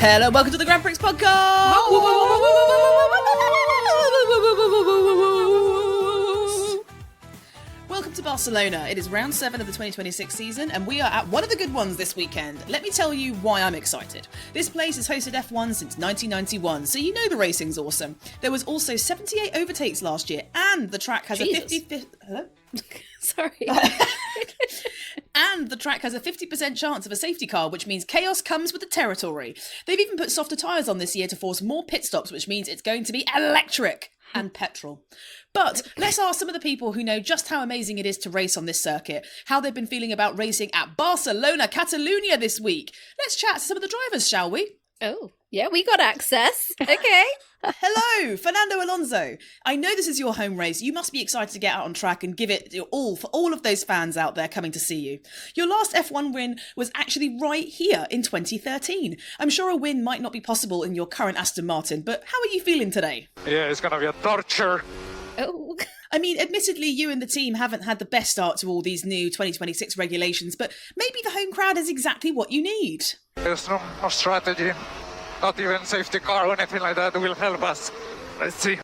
Hello, welcome to the Grand Prix podcast. Welcome to Barcelona. It is round 7 of the 2026 season, and we are at one of the good ones this weekend. Let me tell you why I'm excited. This place has hosted F1 since 1991, so you know the racing's awesome. There was also 78 overtakes last year, and the track has a 50... Hello? Sorry. And the track has a 50% chance of a safety car, which means chaos comes with the territory. They've even put softer tyres on this year to force more pit stops, which means it's going to be electric and petrol. But let's ask some of the people who know just how amazing it is to race on this circuit, how they've been feeling about racing at Barcelona-Catalunya this week. Let's chat to some of the drivers, shall we? Oh, yeah, we got access. Okay. Hello, Fernando Alonso. I know this is your home race. You must be excited to get out on track and give it your all for all of those fans out there coming to see you. Your last F1 win was actually right here in 2013. I'm sure a win might not be possible in your current Aston Martin, but how are you feeling today? Yeah, it's going to be a torture. Oh. I mean, admittedly, you and the team haven't had the best start to all these new 2026 regulations, but maybe the home crowd is exactly what you need. There's no strategy. Not even safety car or anything like that will help us. Let's see.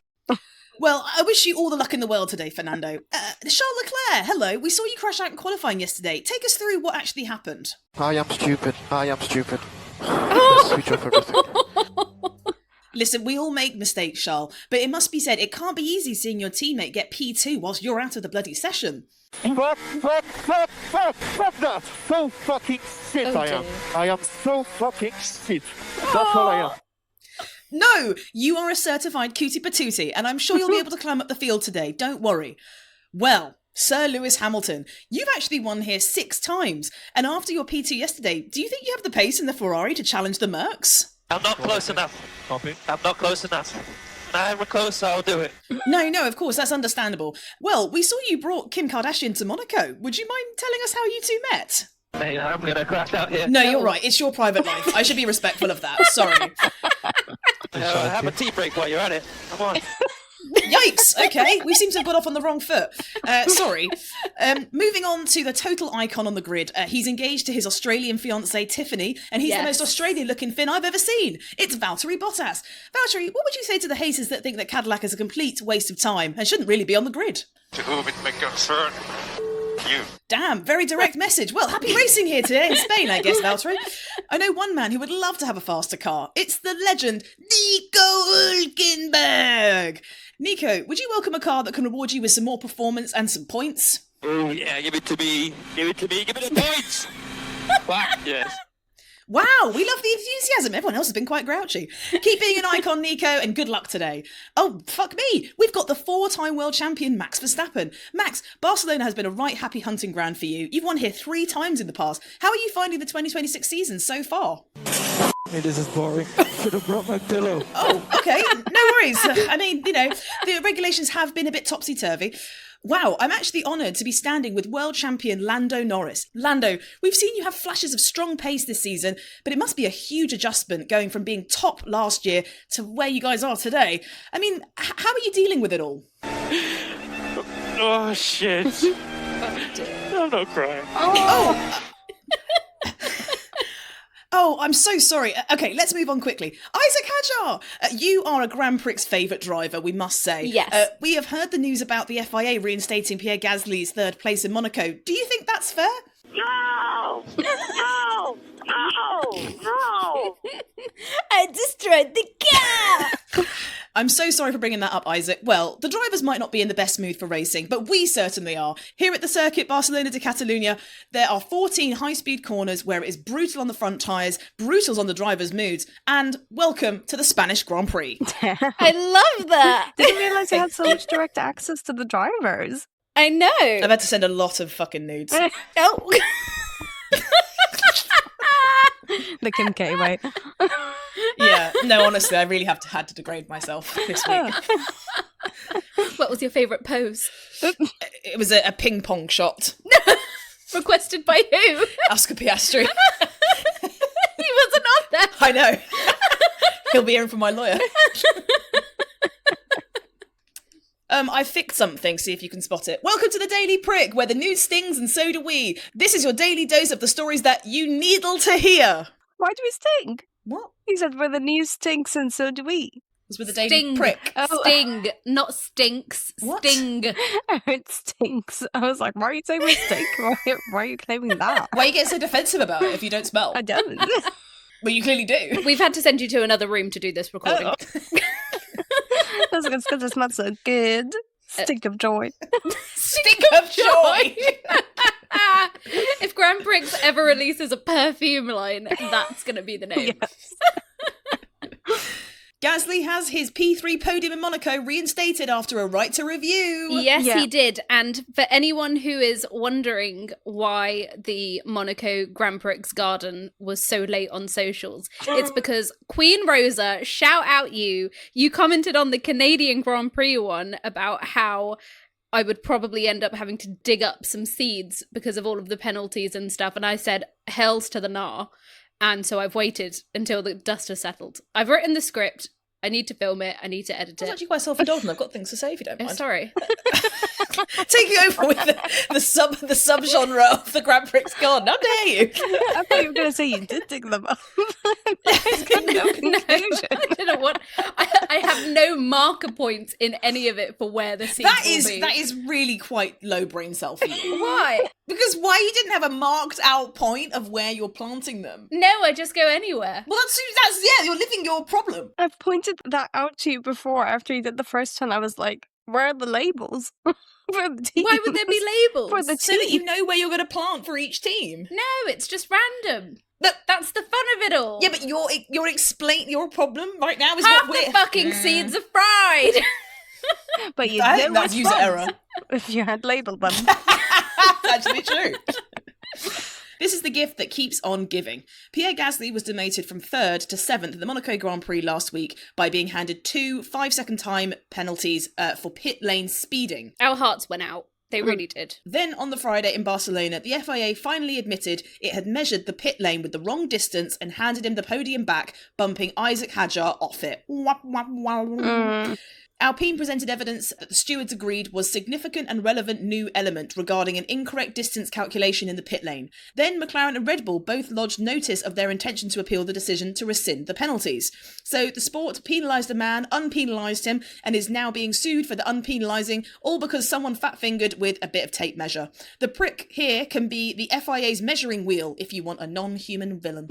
Well, I wish you all the luck in the world today, Fernando. Charles Leclerc, hello. We saw you crash out in qualifying yesterday. Take us through what actually happened. I am stupid. Switch off everything. Listen, we all make mistakes, Charles, but it must be said, it can't be easy seeing your teammate get P2 whilst you're out of the bloody session. Fuck that! So fucking shit I am. I am so fucking shit. That's all I am. No, you are a certified cutie patootie, and I'm sure you'll be able to climb up the field today. Don't worry. Well, Sir Lewis Hamilton, you've actually won here 6 times, and after your P2 yesterday, do you think you have the pace in the Ferrari to challenge the Mercs? I'm not close enough. I'm not close enough. I'm close, I'll do it. No, of course, that's understandable. Well, we saw you brought Kim Kardashian to Monaco. Would you mind telling us how you two met? Mate, I'm going to crash out here. No, you're right. It's your private life. I should be respectful of that. Sorry. Have a tea break while you're at it. Come on. Yikes! Okay, we seem to have got off on the wrong foot. Sorry. Moving on to the total icon on the grid. He's engaged to his Australian fiancée, Tiffany, and he's the most Australian-looking Finn I've ever seen. It's Valtteri Bottas. Valtteri, what would you say to the haters that think that Cadillac is a complete waste of time and shouldn't really be on the grid? To whom it may concern, you. Damn, very direct message. Well, happy racing here today in Spain, I guess, Valtteri. I know one man who would love to have a faster car. It's the legend, Nico Hülkenberg. Nico, would you welcome a car that can reward you with some more performance and some points? Oh, yeah, give it to me. Give me the points. Yes. Wow, we love the enthusiasm. Everyone else has been quite grouchy. Keep being an icon, Nico, and good luck today. Oh, fuck me. We've got the 4-time world champion, Max Verstappen. Max, Barcelona has been a right happy hunting ground for you. You've won here 3 times in the past. How are you finding the 2026 season so far? Hey, this is boring. Should have brought my pillow. Oh, okay. No worries. I mean, you know, the regulations have been a bit topsy-turvy. Wow, I'm actually honoured to be standing with world champion Lando Norris. Lando, we've seen you have flashes of strong pace this season, but it must be a huge adjustment going from being top last year to where you guys are today. I mean, how are you dealing with it all? Oh, shit. I'm not crying. Oh, I'm so sorry. Okay, let's move on quickly. Isaac Hadjar, you are a Grand Prix favourite driver, we must say. Yes. We have heard the news about the FIA reinstating Pierre Gasly's 3rd place in Monaco. Do you think that's fair? No! I destroyed the car! I'm so sorry for bringing that up, Isaac. Well, the drivers might not be in the best mood for racing, but we certainly are. Here at the Circuit Barcelona-Catalunya, there are 14 high-speed corners where it is brutal on the front tyres, brutal on the drivers' moods, and welcome to the Spanish Grand Prix. I love that! Didn't realise you had so much direct access to the drivers. I know! I've had to send a lot of fucking nudes. Oh! The Kim K way. Yeah, no, honestly, I really had to degrade myself this week. What was your favourite pose? It was a ping pong shot. Requested by who? Oscar Piastri. He wasn't on there. I know. He'll be hearing from my lawyer. I fixed something, see if you can spot it. Welcome to the Daily Prick, where the news stings and so do we. This is your daily dose of the stories that you needle to hear. Why do we stink? What? He said, where the news stinks and so do we. It's with the Daily Prick. Oh. Sting, not stinks. What? Sting. It stinks. I was like, why are you saying we stink? Why are you claiming that? Why are you getting so defensive about it if you don't smell? I don't. Well, you clearly do. We've had to send you to another room to do this recording. That's because it smells so good. Stink of joy. Stink of joy. If Grand Prix ever releases a perfume line, that's going to be the name. Yes. Gasly has his P3 podium in Monaco reinstated after a right to review. Yes, Yeah. he did. And for anyone who is wondering why the Monaco Grand Prix garden was so late on socials, it's because Queen Rosa, shout out you commented on the Canadian Grand Prix one about how I would probably end up having to dig up some seeds because of all of the penalties and stuff. And I said, hells to the nah. And so I've waited until the dust has settled. I've written the script. I need to film it. I need to edit It's it. actually quite self-indulgent. I've got things to say if you don't Oh, mind. sorry. Taking over with the subgenre of the Grand Prix garden. How dare you? I thought you were going to say you did dig them up. No, I don't know what. I have no marker points in any of it for where the seeds will be. That is really quite low brain cell for you. Why? Because why you didn't have a marked out point of where you're planting them? No, I just go anywhere. Well, that's you're living your problem. I've pointed that out to you before after you did the first one. I was like, where are the labels? For the Why would there be teams? labels? For the So that you team. know where you're going to plant for each team. No, it's just random. But That's the fun of it all. yeah, but you're explaining your problem right now is half what we're. the fucking seeds are fried. But you I know think that's which user ones, error. if you had labeled them. That's actually true. This is the gift that keeps on giving. Pierre Gasly was demoted from 3rd to 7th at the Monaco Grand Prix last week by being handed 2 5-second time penalties for pit lane speeding. Our hearts went out. They really did. Then on the Friday in Barcelona, the FIA finally admitted it had measured the pit lane with the wrong distance and handed him the podium back, bumping Isaac Hadjar off it. Wah, wah, wah. Alpine presented evidence that the stewards agreed was significant and relevant new element regarding an incorrect distance calculation in the pit lane. Then McLaren and Red Bull both lodged notice of their intention to appeal the decision to rescind the penalties. So the sport penalised a man, unpenalised him, and is now being sued for the unpenalising, all because someone fat-fingered with a bit of tape measure. The prick here can be the FIA's measuring wheel if you want a non-human villain.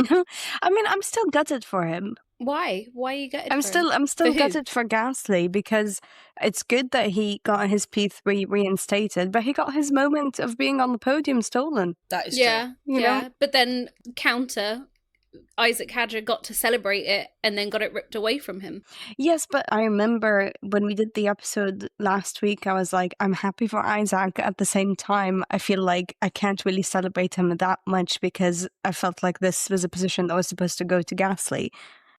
I mean, I'm still gutted for him. Why? Why are you getting? I'm still For who? gutted for Gasly because it's good that he got his P3 reinstated, but he got his moment of being on the podium stolen. That is Yeah, true. yeah. know? But then counter, Isaac Hadjar got to celebrate it and then got it ripped away from him. Yes, but I remember when we did the episode last week, I was like, I'm happy for Isaac. At the same time, I feel like I can't really celebrate him that much because I felt like this was a position that was supposed to go to Gasly.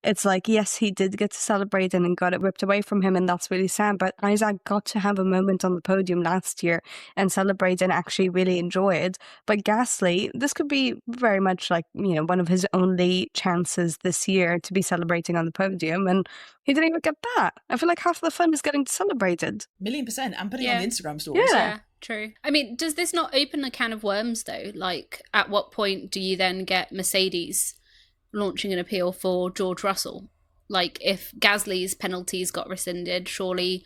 It's like, yes, he did get to celebrate and then got it ripped away from him, and that's really sad. But Isaac got to have a moment on the podium last year and celebrate and actually really enjoy it. But Gasly, this could be very much like, one of his only chances this year to be celebrating on the podium, and he didn't even get that. I feel like half the fun is getting celebrated. 1,000,000%. And putting it Yeah. on the Instagram stories. Yeah. True. I mean, does this not open a can of worms though? Like, at what point do you then get Mercedes launching an appeal for George Russell? Like, if Gasly's penalties got rescinded, surely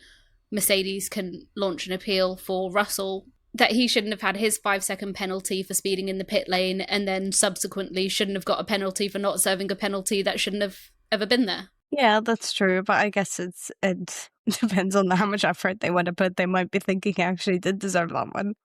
Mercedes can launch an appeal for Russell that he shouldn't have had his 5-second penalty for speeding in the pit lane and then subsequently shouldn't have got a penalty for not serving a penalty that shouldn't have ever been there. Yeah, that's true. But I guess it depends on how much effort they want to put. They might be thinking he actually did deserve that one.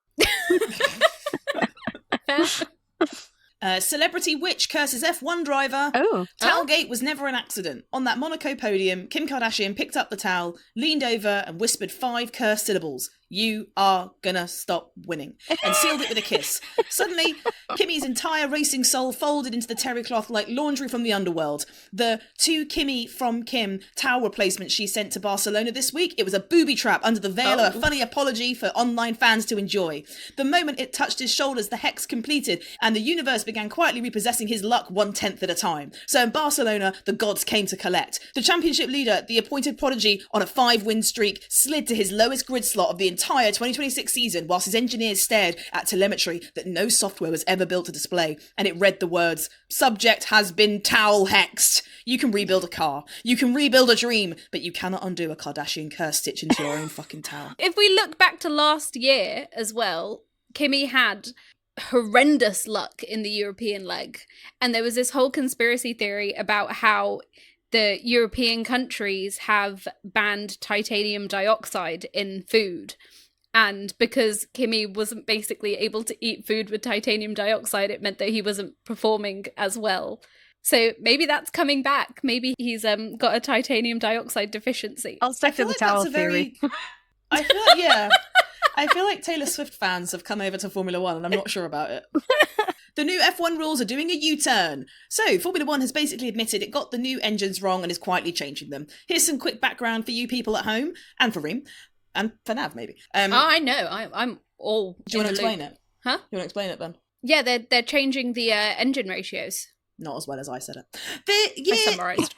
Celebrity witch curses F1 driver. Oh. Towelgate was never an accident. On that Monaco podium, Kim Kardashian picked up the towel, leaned over and whispered 5 cursed syllables. you are gonna stop winning, and sealed it with a kiss. Suddenly, Kimi's entire racing soul folded into the terry cloth like laundry from the underworld. The "To Kimi from Kim" towel replacement she sent to Barcelona this week, it was a booby trap under the veil of a funny apology for online fans to enjoy. The moment it touched his shoulders, the hex completed, and the universe began quietly repossessing his luck 1/10 at a time. So in Barcelona, the gods came to collect. The championship leader, the appointed prodigy on a 5-win streak, slid to his lowest grid slot of the entire 2026 season whilst his engineers stared at telemetry that no software was ever built to display, and it read the words, "Subject has been towel hexed. You can rebuild a car, you can rebuild a dream, but you cannot undo a Kardashian curse stitch into your own fucking towel." If we look back to last year as well, Kimi had horrendous luck in the European leg, and there was this whole conspiracy theory about how the European countries have banned titanium dioxide in food. And because Kimi wasn't basically able to eat food with titanium dioxide, it meant that he wasn't performing as well. So maybe that's coming back. Maybe he's got a titanium dioxide deficiency. I'll stick to the towel theory. I feel like, yeah. I feel like Taylor Swift fans have come over to Formula One, and I'm not sure about it. The new F1 rules are doing a U-turn. So, Formula One has basically admitted it got the new engines wrong and is quietly changing them. Here's some quick background for you people at home, and for Reem, and for Nav, maybe. I know. I'm all. Do you want to explain it? Huh? You want to explain it, Ben? Yeah, they're changing the engine ratios. Not as well as I said it. I summarised.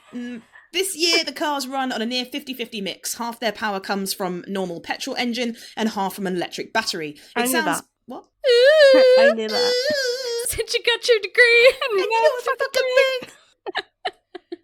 This year, the cars run on a near 50-50 mix. Half their power comes from normal petrol engine and half from an electric battery. I knew that. What? I knew that. Since you got your degree.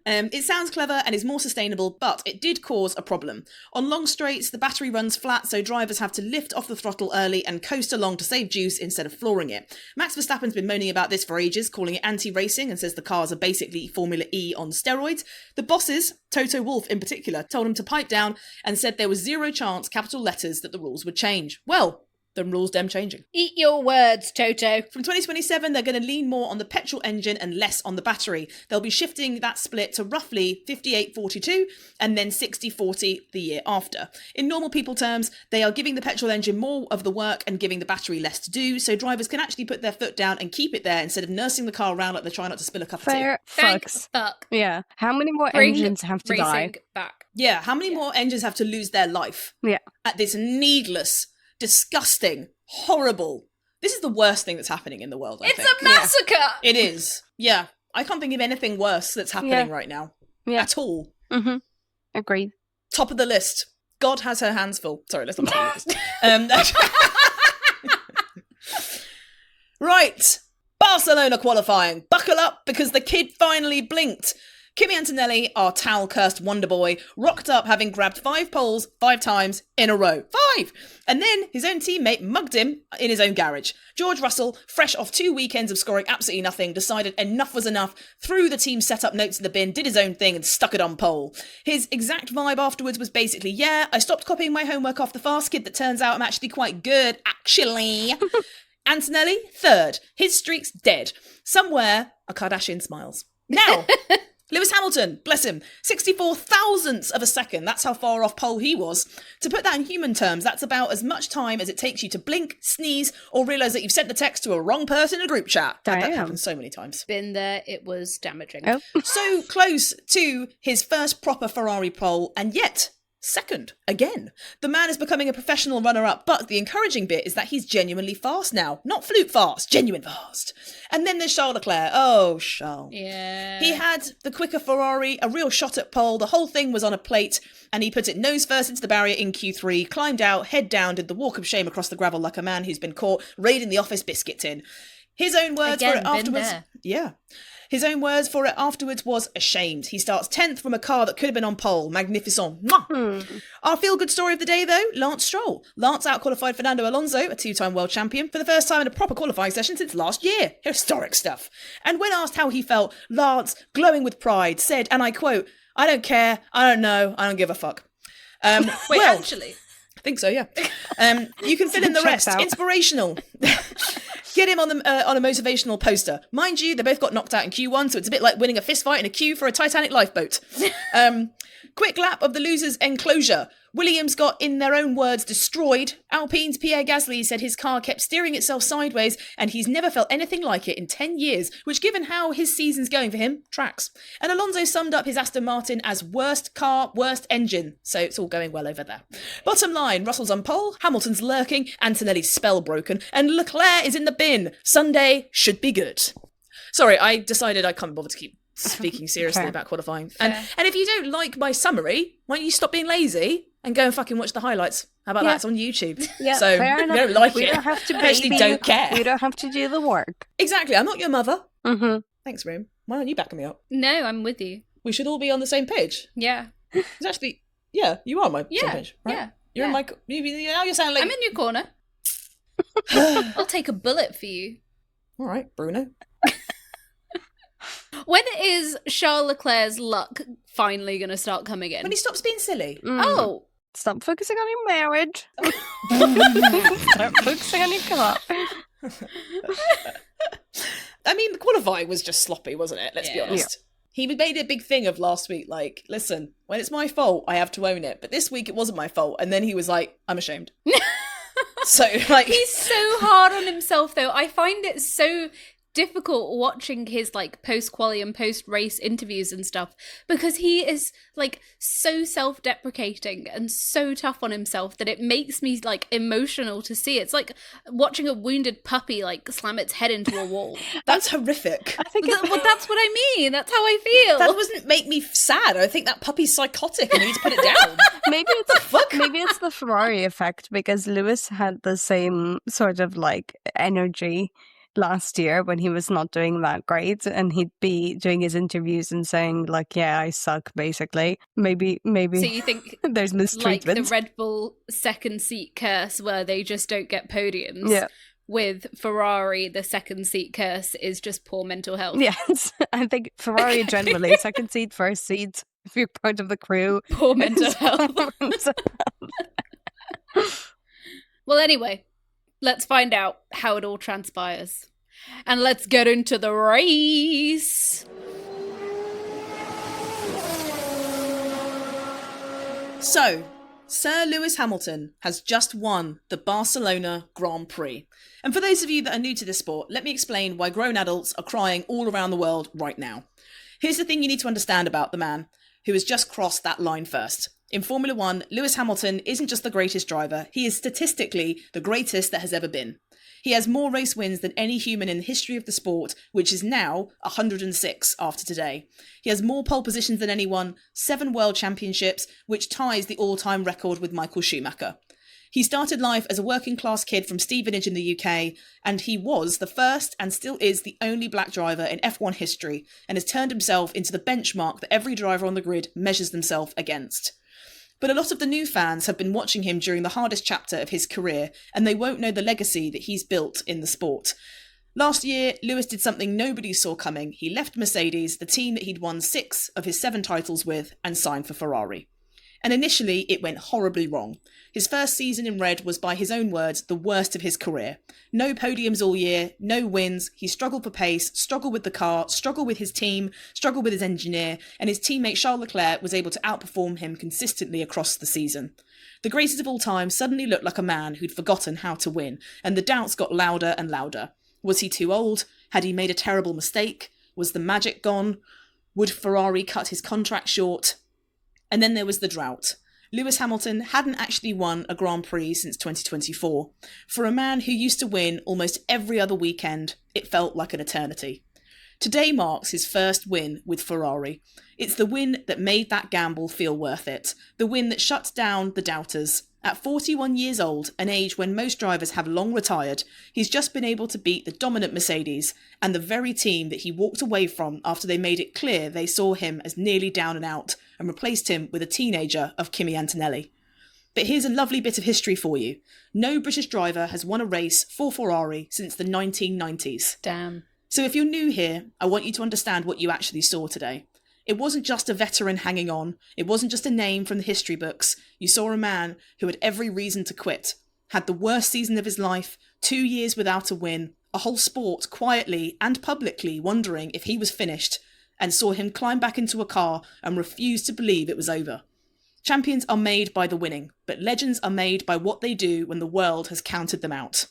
It sounds clever and is more sustainable, but it did cause a problem. On long straights, the battery runs flat, so drivers have to lift off the throttle early and coast along to save juice instead of flooring it. Max Verstappen's been moaning about this for ages, calling it anti-racing, and says the cars are basically Formula E on steroids. The bosses, Toto Wolff in particular, told him to pipe down and said there was zero chance, capital letters, that the rules would change. Well, the rules dem changing. Eat your words, Toto. From 2027, they're going to lean more on the petrol engine and less on the battery. They'll be shifting that split to roughly 58-42 and then 60-40 the year after. In normal people terms, they are giving the petrol engine more of the work and giving the battery less to do, so drivers can actually put their foot down and keep it there instead of nursing the car around like they're trying not to spill a cup of tea. Fair Thank fucks. fuck. Yeah. How many more Bring engines have to die? racing back. Yeah, how many more engines have to lose their life? Yeah. At this needless, disgusting, horrible... This is the worst thing that's happening in the world, I It's think. a massacre! It is. Yeah. I can't think of anything worse that's happening right now. Yeah. At all. Mm-hmm. Agreed. Top of the list. God has her hands full. Sorry, let's not do this. Right. Barcelona qualifying. Buckle up because the kid finally blinked. Kimi Antonelli, our towel-cursed wonder boy, rocked up having grabbed 5 poles 5 times in a row. 5! And then his own teammate mugged him in his own garage. George Russell, fresh off 2 weekends of scoring absolutely nothing, decided enough was enough, threw the team's setup notes in the bin, did his own thing and stuck it on pole. His exact vibe afterwards was basically, yeah, I stopped copying my homework off the fast kid that turns out I'm actually quite good, actually. Antonelli, 3rd. His streak's dead. Somewhere, a Kardashian smiles. Now... Lewis Hamilton, bless him, 64 thousandths of a second. That's how far off pole he was. To put that in human terms, that's about as much time as it takes you to blink, sneeze, or realise that you've sent the text to a wrong person in a group chat. That happens so many times. Been there, it was damaging. Oh. So close to his first proper Ferrari pole, and yet... 2nd, again. The man is becoming a professional runner-up, but the encouraging bit is that he's genuinely fast now. Not flute fast, genuine fast. And then there's Charles Leclerc. Oh, Charles. Yeah. He had the quicker Ferrari, a real shot at pole. The whole thing was on a plate, and he put it nose first into the barrier in Q3, climbed out, head down, did the walk of shame across the gravel like a man who's been caught raiding the office biscuit tin. His own words for it afterwards. Yeah. His own words for it afterwards was ashamed. He starts 10th from a car that could have been on pole. Magnificent. Our feel-good story of the day, though, Lance Stroll. Lance out-qualified Fernando Alonso, a 2-time world champion, for the first time in a proper qualifying session since last year. Historic stuff. And when asked how he felt, Lance, glowing with pride, said, and I quote, "I don't care, I don't know, I don't give a fuck." Wait, actually... I think so, yeah. You can fill in the rest. Inspirational. Get him on a motivational poster. Mind you, they both got knocked out in Q1, so it's a bit like winning a fist fight in a queue for a Titanic lifeboat. Quick lap of the losers' enclosure. Williams got, in their own words, destroyed. Alpine's Pierre Gasly said his car kept steering itself sideways and he's never felt anything like it in 10 years, which, given how his season's going for him, tracks. And Alonso summed up his Aston Martin as worst car, worst engine. So it's all going well over there. Bottom line, Russell's on pole, Hamilton's lurking, Antonelli's spell broken, and Leclerc is in the bin. Sunday should be good. Sorry, I decided I can't bother to keep speaking seriously about qualifying. And if you don't like my summary, why don't you stop being lazy and go and fucking watch the highlights? How about that? It's on YouTube. Yeah, so if you don't like we it, don't have to I actually don't care. We don't have to do the work. Exactly. I'm not your mother. Mm-hmm. Thanks, Room. Why aren't you backing me up? No, I'm with you. We should all be on the same page. Yeah. It's actually, yeah, you are on my same page, right? Yeah. You're in my. Now you sound like. I'm in your corner. I'll take a bullet for you. All right, Bruno. When is Charles Leclerc's luck finally going to start coming in? When he stops being silly. Oh. Stop focusing on your marriage. Start focusing on your car. I mean, the qualifying was just sloppy, wasn't it? Let's be honest. He made a big thing of last week, like, listen, when it's my fault, I have to own it. But this week it wasn't my fault. And then he was like, I'm ashamed. So, like... He's so hard on himself, though. I find it so difficult watching his like post-quali and post-race interviews and stuff, because he is like so self-deprecating and so tough on himself that it makes me like emotional to see. It's like watching a wounded puppy like slam its head into a wall. That's horrific. I think Well, that's what I mean. That's how I feel. That doesn't make me sad. I think that puppy's psychotic and you need to put it down. Maybe it's the Ferrari effect, because Lewis had the same sort of like energy last year when he was not doing that great, and he'd be doing his interviews and saying like, yeah, I suck, basically. Maybe So you think there's mistreatment, like the Red Bull second seat curse where they just don't get podiums? Yeah. With Ferrari, the second seat curse is just poor mental health. Yes, I think Ferrari generally, second seat, first seat, if you're part of the crew. Poor mental health. Well, anyway, let's find out how it all transpires. And let's get into the race. So, Sir Lewis Hamilton has just won the Barcelona Grand Prix. And for those of you that are new to this sport, let me explain why grown adults are crying all around the world right now. Here's the thing you need to understand about the man who has just crossed that line first. In Formula One, Lewis Hamilton isn't just the greatest driver, he is statistically the greatest that has ever been. He has more race wins than any human in the history of the sport, which is now 106 after today. He has more pole positions than anyone, 7 world championships, which ties the all-time record with Michael Schumacher. He started life as a working-class kid from Stevenage in the UK, and he was the first and still is the only black driver in F1 history, and has turned himself into the benchmark that every driver on the grid measures themselves against. But a lot of the new fans have been watching him during the hardest chapter of his career, and they won't know the legacy that he's built in the sport. Last year, Lewis did something nobody saw coming. He left Mercedes, the team that he'd won 6 of his 7 titles with, and signed for Ferrari. And initially, it went horribly wrong. His first season in red was, by his own words, the worst of his career. No podiums all year, no wins, he struggled for pace, struggled with the car, struggled with his team, struggled with his engineer, and his teammate Charles Leclerc was able to outperform him consistently across the season. The greatest of all time suddenly looked like a man who'd forgotten how to win, and the doubts got louder and louder. Was he too old? Had he made a terrible mistake? Was the magic gone? Would Ferrari cut his contract short? And then there was the drought. Lewis Hamilton hadn't actually won a Grand Prix since 2024. For a man who used to win almost every other weekend, it felt like an eternity. Today marks his first win with Ferrari. It's the win that made that gamble feel worth it. The win that shut down the doubters. At 41 years old, an age when most drivers have long retired, he's just been able to beat the dominant Mercedes and the very team that he walked away from after they made it clear they saw him as nearly down and out and replaced him with a teenager of Kimi Antonelli. But here's a lovely bit of history for you. No British driver has won a race for Ferrari since the 1990s. Damn. So if you're new here, I want you to understand what you actually saw today. It wasn't just a veteran hanging on. It wasn't just a name from the history books. You saw a man who had every reason to quit, had the worst season of his life, 2 years without a win, a whole sport quietly and publicly wondering if he was finished, and saw him climb back into a car and refuse to believe it was over. Champions are made by the winning, but legends are made by what they do when the world has counted them out.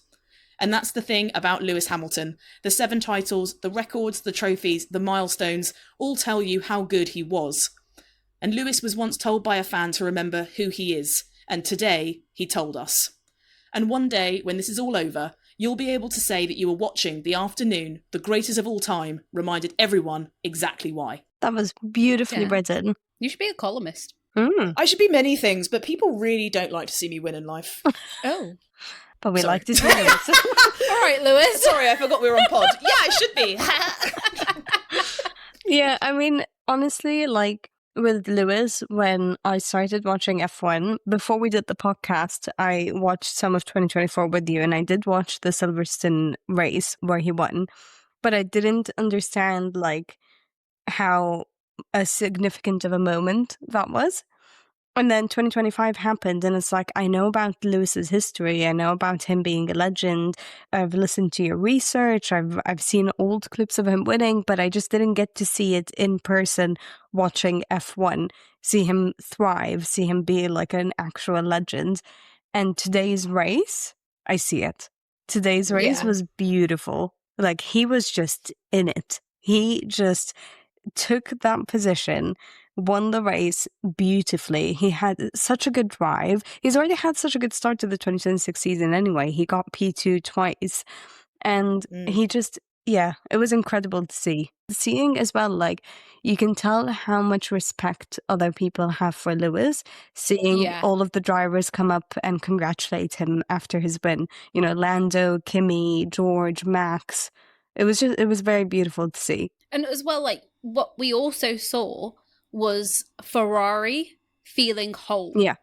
And that's the thing about Lewis Hamilton. The 7 titles, the records, the trophies, the milestones, all tell you how good he was. And Lewis was once told by a fan to remember who he is, and today he told us. And one day, when this is all over, you'll be able to say that you were watching the afternoon, the greatest of all time, reminded everyone exactly why. That was beautifully written. You should be a columnist. I should be many things, but people really don't like to see me win in life. Oh. But we Sorry. like to see Lewis. All right, Lewis. Sorry, I forgot we were on pod. Yeah, I should be. Yeah, I mean, honestly, like with Lewis, when I started watching F1, before we did the podcast, I watched some of 2024 with you, and I did watch the Silverstone race where he won, but I didn't understand like how significant of a moment that was. And then 2025 happened, and it's like, I know about Lewis's history. I know about him being a legend. I've listened to your research. I've seen old clips of him winning, but I just didn't get to see it in person watching F1, see him thrive, see him be like an actual legend. And today's race, I see it. Today's race was beautiful. Like, he was just in it. He just took that position, won the race beautifully. He had such a good drive. He's already had such a good start to the 2026 season anyway. He got P2 twice. And he just, it was incredible to see. Seeing as well, like, you can tell how much respect other people have for Lewis, seeing all of the drivers come up and congratulate him after his win. You know, Lando, Kimi, George, Max. It was very beautiful to see. And as well, like, what we also saw was Ferrari feeling whole. Yeah.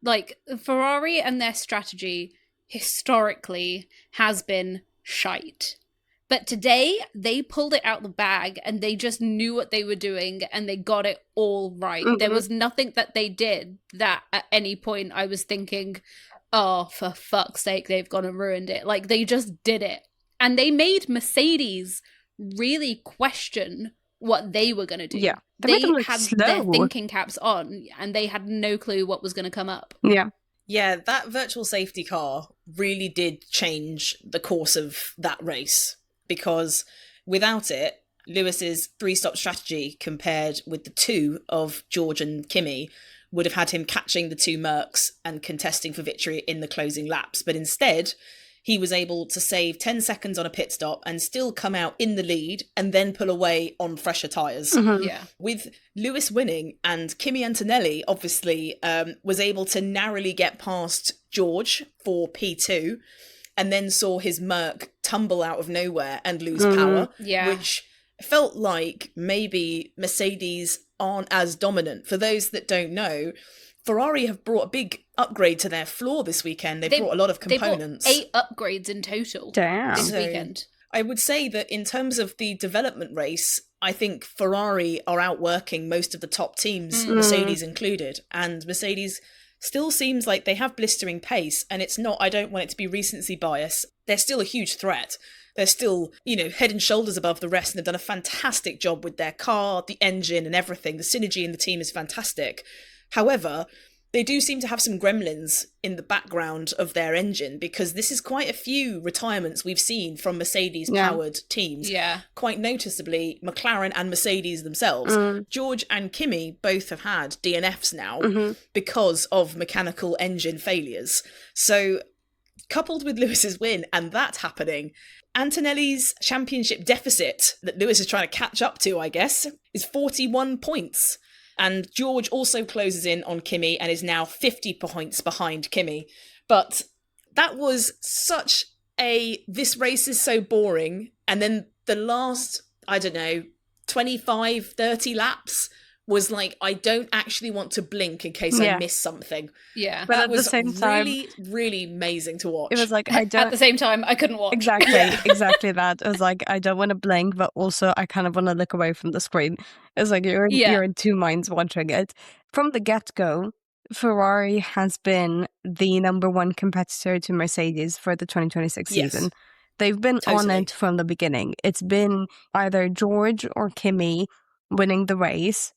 Like, Ferrari and their strategy historically has been shite. But today, they pulled it out the bag and they just knew what they were doing and they got it all right. There was nothing that they did that at any point I was thinking, oh, for fuck's sake, they've gone and ruined it. Like, they just did it. And they made Mercedes really question what they were going to do. Yeah. They had their thinking caps on and they had no clue what was going to come up. Yeah, that virtual safety car really did change the course of that race, because without it, Lewis's 3-stop strategy compared with the 2 of George and Kimi would have had him catching the 2 Mercs and contesting for victory in the closing laps. But instead, he was able to save 10 seconds on a pit stop and still come out in the lead and then pull away on fresher tyres. Yeah. With Lewis winning, and Kimi Antonelli obviously was able to narrowly get past George for P2 and then saw his Merc tumble out of nowhere and lose power, which felt like maybe Mercedes aren't as dominant. For those that don't know, Ferrari have brought a big upgrade to their floor this weekend. They brought a lot of components. They brought 8 upgrades in total this weekend. I would say that in terms of the development race, I think Ferrari are outworking most of the top teams, Mercedes included. And Mercedes still seems like they have blistering pace. And it's not, I don't want it to be recency bias. They're still a huge threat. They're still, head and shoulders above the rest. And they've done a fantastic job with their car, the engine and everything. The synergy in the team is fantastic. However, they do seem to have some gremlins in the background of their engine, because this is quite a few retirements we've seen from Mercedes-powered teams. Yeah. Quite noticeably, McLaren and Mercedes themselves. George and Kimi both have had DNFs now because of mechanical engine failures. So, coupled with Lewis's win and that happening, Antonelli's championship deficit that Lewis is trying to catch up to, I guess, is 41 points. And George also closes in on Kimi and is now 50 points behind Kimi. But that was such this race is so boring. And then the last, 25, 30 laps was like, I don't actually want to blink in case I miss something. Yeah. But that at was the same time, really, really amazing to watch. it was like, At the same time, I couldn't watch. Exactly that. It was like, I don't want to blink, but also I kind of want to look away from the screen. It's like you're in 2 minds watching it. From the get-go, Ferrari has been the number 1 competitor to Mercedes for the 2026 season. They've been on it from the beginning. It's been either George or Kimi winning the race,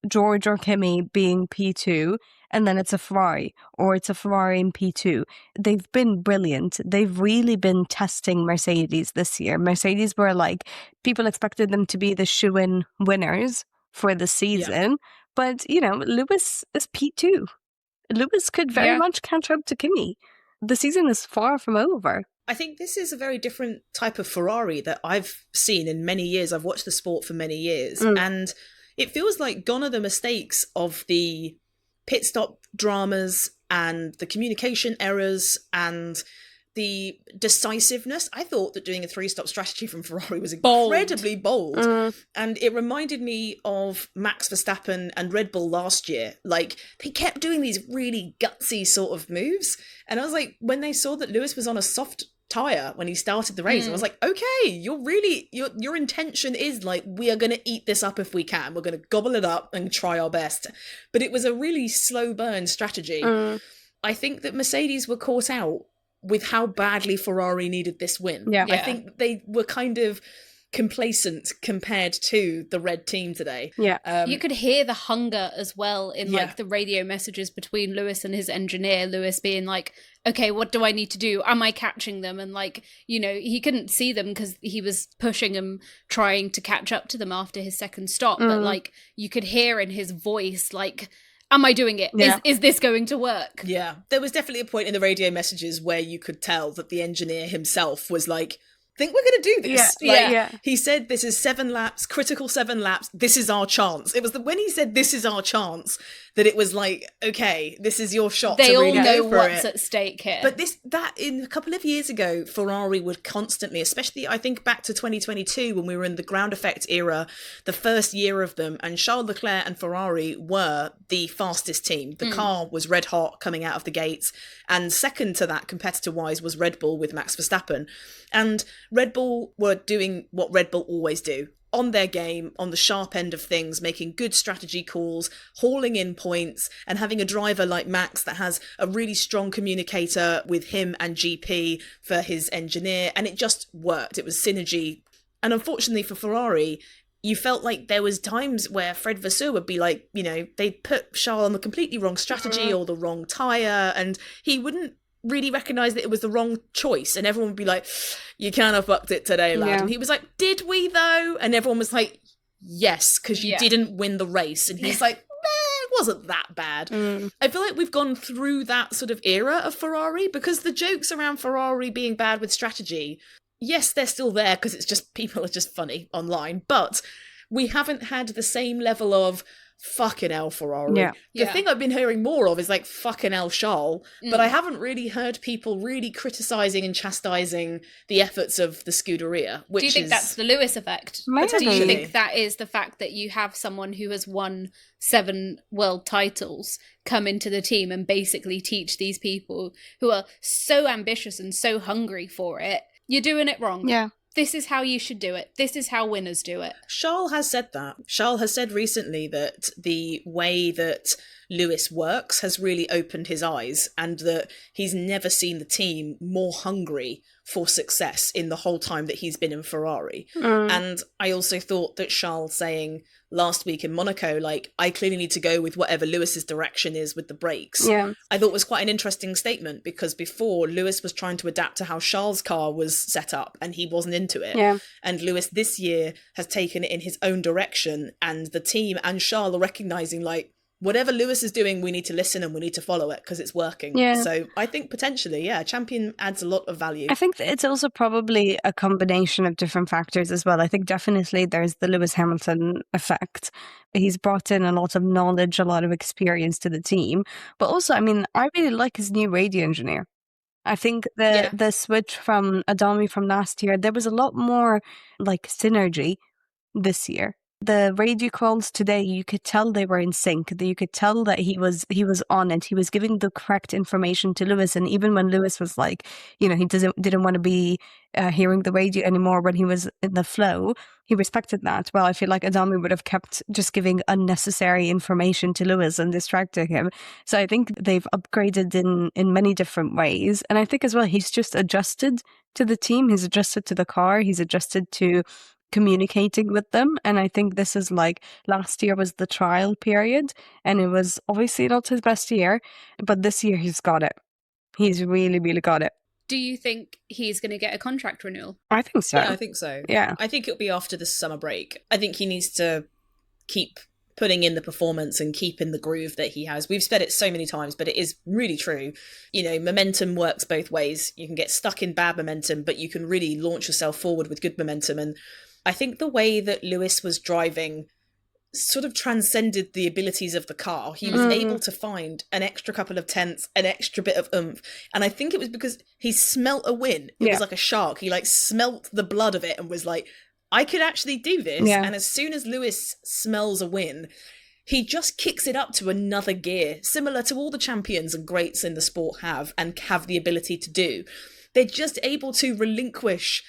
George or Kimi being P2 and then it's a Ferrari, or it's a Ferrari in P2. They've been brilliant. They've really been testing Mercedes this year. Mercedes were like, people expected them to be the shoo-in winners for the season, but Lewis is P2. Lewis could very much catch up to Kimi. The season is far from over. I think this is a very different type of Ferrari that I've seen in many years. I've watched the sport for many years, and it feels like gone are the mistakes of the pit stop dramas and the communication errors and the decisiveness. I thought that doing a 3-stop strategy from Ferrari was incredibly bold. And it reminded me of Max Verstappen and Red Bull last year. Like, they kept doing these really gutsy sort of moves. And I was like, when they saw that Lewis was on a soft tyre when he started the race, I was like, okay, your intention is like, we are going to eat this up if we can. We're going to gobble it up and try our best. But it was a really slow burn strategy. I think that Mercedes were caught out with how badly Ferrari needed this win. I think they were kind of complacent compared to the red team today. You could hear the hunger as well in like the radio messages between Lewis and his engineer. Lewis being like, okay, what do I need to do? Am I catching them? And like, he couldn't see them because he was pushing them, trying to catch up to them after his second stop. But like, you could hear in his voice, like, am I doing it? Is this going to work? Yeah. There was definitely a point in the radio messages where you could tell that the engineer himself was like, think we're going to do this. He said, this is 7 laps, critical 7 laps. This is our chance. It was when he said, this is our chance, that it was like, okay, this is your shot. They to all really know go for what's it. at stake here. But that in a couple of years ago, Ferrari would constantly, especially I think back to 2022 when we were in the ground effect era, the first year of them, and Charles Leclerc and Ferrari were the fastest team. The car was red hot coming out of the gates. And second to that, competitor-wise, was Red Bull with Max Verstappen. And Red Bull were doing what Red Bull always do. On their game, on the sharp end of things, making good strategy calls, hauling in points, and having a driver like Max that has a really strong communicator with him and GP for his engineer, and it just worked. It was synergy. And unfortunately for Ferrari, you felt like there was times where Fred Vasseur would be like, they'd put Charles on the completely wrong strategy or the wrong tyre, and he wouldn't really recognise that it was the wrong choice, and everyone would be like, you kind of fucked it today, lad. And he was like, did we though? And everyone was like, yes, because you didn't win the race. And he's like, it wasn't that bad. I feel like we've gone through that sort of era of Ferrari, because the jokes around Ferrari being bad with strategy, yes, they're still there because it's just, people are just funny online, but we haven't had the same level of fucking hell Ferrari. The thing I've been hearing more of is like fucking hell Charles, but I haven't really heard people really criticising and chastising the efforts of the Scuderia. Which do you think that's the Lewis effect? Maybe. Do you think that is the fact that you have someone who has won 7 world titles come into the team and basically teach these people who are so ambitious and so hungry for it, you're doing it wrong. This is how you should do it. This is how winners do it. Charles has said that. Charles has said recently that the way that Lewis works has really opened his eyes, and that he's never seen the team more hungry for success in the whole time that he's been in Ferrari. And I also thought that Charles saying last week in Monaco, like, I clearly need to go with whatever Lewis's direction is with the brakes. I thought was quite an interesting statement, because before Lewis was trying to adapt to how Charles' car was set up and he wasn't into it. And Lewis this year has taken it in his own direction, and the team and Charles are recognising, like, whatever Lewis is doing, we need to listen and we need to follow it because it's working. So I think potentially, champion adds a lot of value. I think that it's also probably a combination of different factors as well. I think definitely there's the Lewis Hamilton effect. He's brought in a lot of knowledge, a lot of experience to the team. But also, I mean, I really like his new radio engineer. I think the switch from Adami from last year, there was a lot more like synergy this year. The radio calls today, you could tell they were in sync. You could tell that he was on it. He was giving the correct information to Lewis. And even when Lewis was like, he didn't want to be hearing the radio anymore when he was in the flow, he respected that. Well, I feel like Adami would have kept just giving unnecessary information to Lewis and distracting him. So I think they've upgraded in many different ways. And I think as well, he's just adjusted to the team. He's adjusted to the car. He's adjusted to communicating with them. And I think this is like, last year was the trial period, and it was obviously not his best year, but this year he's got it. He's really, really got it. Do you think he's going to get a contract renewal? I think so. Yeah, I think so. Yeah. I think it'll be after the summer break. I think he needs to keep putting in the performance and keep in the groove that he has. We've said it so many times, but it is really true. You know, momentum works both ways. You can get stuck in bad momentum, but you can really launch yourself forward with good momentum. And I think the way that Lewis was driving sort of transcended the abilities of the car. He was able to find an extra couple of tenths, an extra bit of oomph. And I think it was because he smelt a win. It was like a shark. He like smelt the blood of it and was like, I could actually do this. Yeah. And as soon as Lewis smells a win, he just kicks it up to another gear, similar to all the champions and greats in the sport have the ability to do. They're just able to relinquish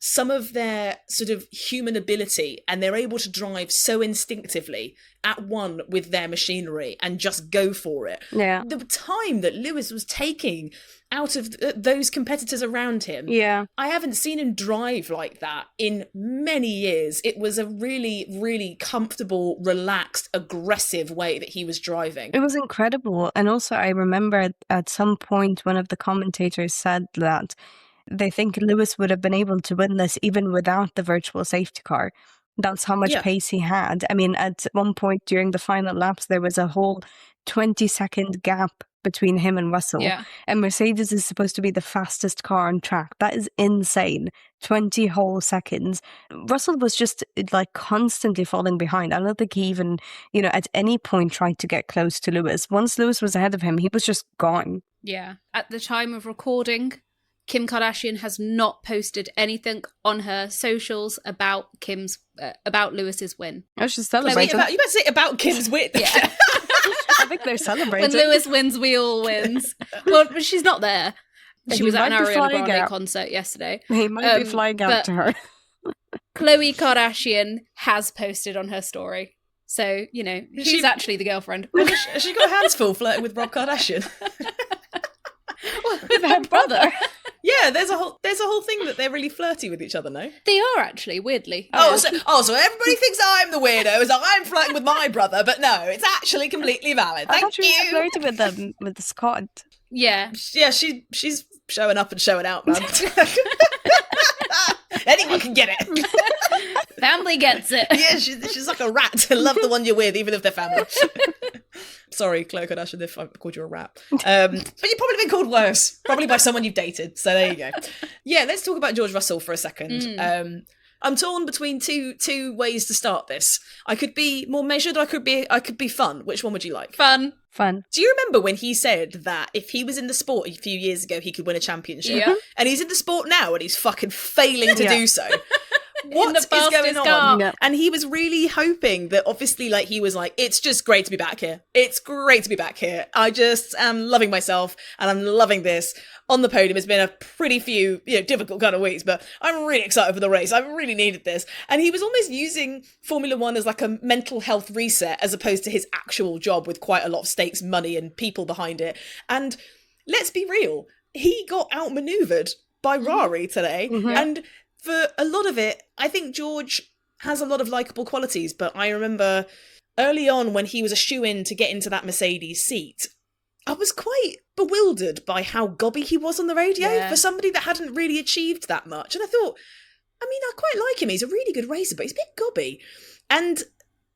some of their sort of human ability, and they're able to drive so instinctively at one with their machinery and just go for it. Yeah. The time that Lewis was taking out of those competitors around him, I haven't seen him drive like that in many years. It was a really, really comfortable, relaxed, aggressive way that he was driving. It was incredible. And also I remember at some point one of the commentators said that they think Lewis would have been able to win this even without the virtual safety car. That's how much pace he had. I mean, at one point during the final laps, there was a whole 20-second gap between him and Russell. Yeah. And Mercedes is supposed to be the fastest car on track. That is insane. 20 whole seconds. Russell was just like constantly falling behind. I don't think he even, at any point tried to get close to Lewis. Once Lewis was ahead of him, he was just gone. Yeah. At the time of recording, Kim Kardashian has not posted anything on her socials about Lewis's win. I should celebrate. You better say about Kim's win. Yeah. I think they're celebrating. When Lewis wins, we all wins. Well, she's not there. She was at an Ariana Grande concert yesterday. He might be flying out to her. Khloe Kardashian has posted on her story. So, she's actually the girlfriend. Has she got her hands full flirting with Rob Kardashian? With her brother. Yeah, there's a whole thing that they're really flirty with each other, no? They are actually, weirdly. So everybody thinks I'm the weirdo, as I'm flirting with my brother, but no, it's actually completely valid. Thank you. I flirted with them with the Scott. Yeah. Yeah, she's showing up and showing out, man. Anyone can get it. Family gets it. Yeah, she's like a rat. Love the one you're with, even if they're family. Sorry, Khloe Kardashian, if I called you a rat. But you've probably been called worse. Probably by someone you've dated. So there you go. Yeah, let's talk about George Russell for a second. I'm torn between two ways to start this. I could be more measured, I could be fun. Which one would you like? Fun. Do you remember when he said that if he was in the sport a few years ago, he could win a championship? Yeah. And he's in the sport now and he's fucking failing to do so. What is going on? Car. And he was really hoping that obviously he was like, it's just great to be back here. It's great to be back here. I just am loving myself and I'm loving this. On the podium, it's been a pretty few, difficult kind of weeks, but I'm really excited for the race. I really needed this. And he was almost using Formula One as like a mental health reset as opposed to his actual job with quite a lot of stakes, money and people behind it. And let's be real, he got outmaneuvered by Ferrari today. And for a lot of it, I think George has a lot of likeable qualities, but I remember early on when he was a shoe-in to get into that Mercedes seat, I was quite bewildered by how gobby he was on the radio for somebody that hadn't really achieved that much. And I thought, I quite like him. He's a really good racer, but he's a bit gobby. And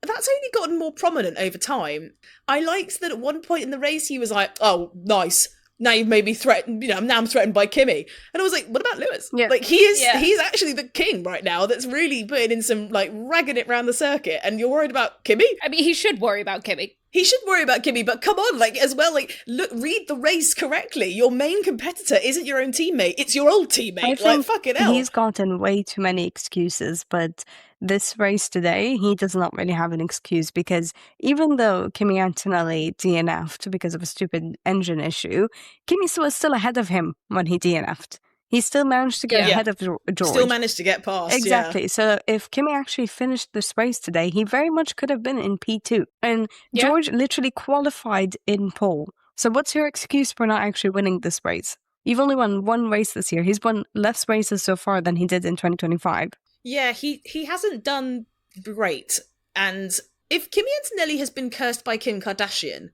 that's only gotten more prominent over time. I liked that at one point in the race, he was like, oh, nice. Now you've made me threatened, now I'm threatened by Kimi. And I was like, what about Lewis? Yeah. He's actually the king right now that's really putting in some, ragging it around the circuit. And you're worried about Kimi? He should worry about Kimi. He should worry about Kimi, but come on, look, read the race correctly. Your main competitor isn't your own teammate, it's your old teammate. Fucking hell. He's gotten way too many excuses, but this race today, he does not really have an excuse because even though Kimi Antonelli DNF'd because of a stupid engine issue, Kimi was still ahead of him when he DNF'd. He still managed to get ahead of George. Still managed to get past. Exactly. Yeah. So if Kimi actually finished this race today, he very much could have been in P2. And George literally qualified in pole. So what's your excuse for not actually winning this race? You've only won one race this year. He's won less races so far than he did in 2025. Yeah, he hasn't done great. And if Kimi Antonelli has been cursed by Kim Kardashian,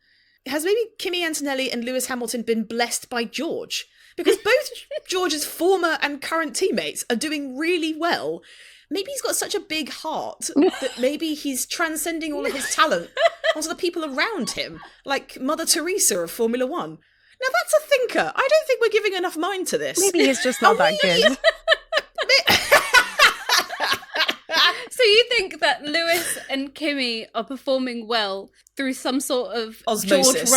has maybe Kimi Antonelli and Lewis Hamilton been blessed by George? Because both George's former and current teammates are doing really well. Maybe he's got such a big heart that maybe he's transcending all of his talent onto the people around him, like Mother Teresa of Formula One. Now that's a thinker. I don't think we're giving enough mind to this. Maybe he's just not that good. So you think that Lewis and Kimi are performing well through some sort of Osmosis.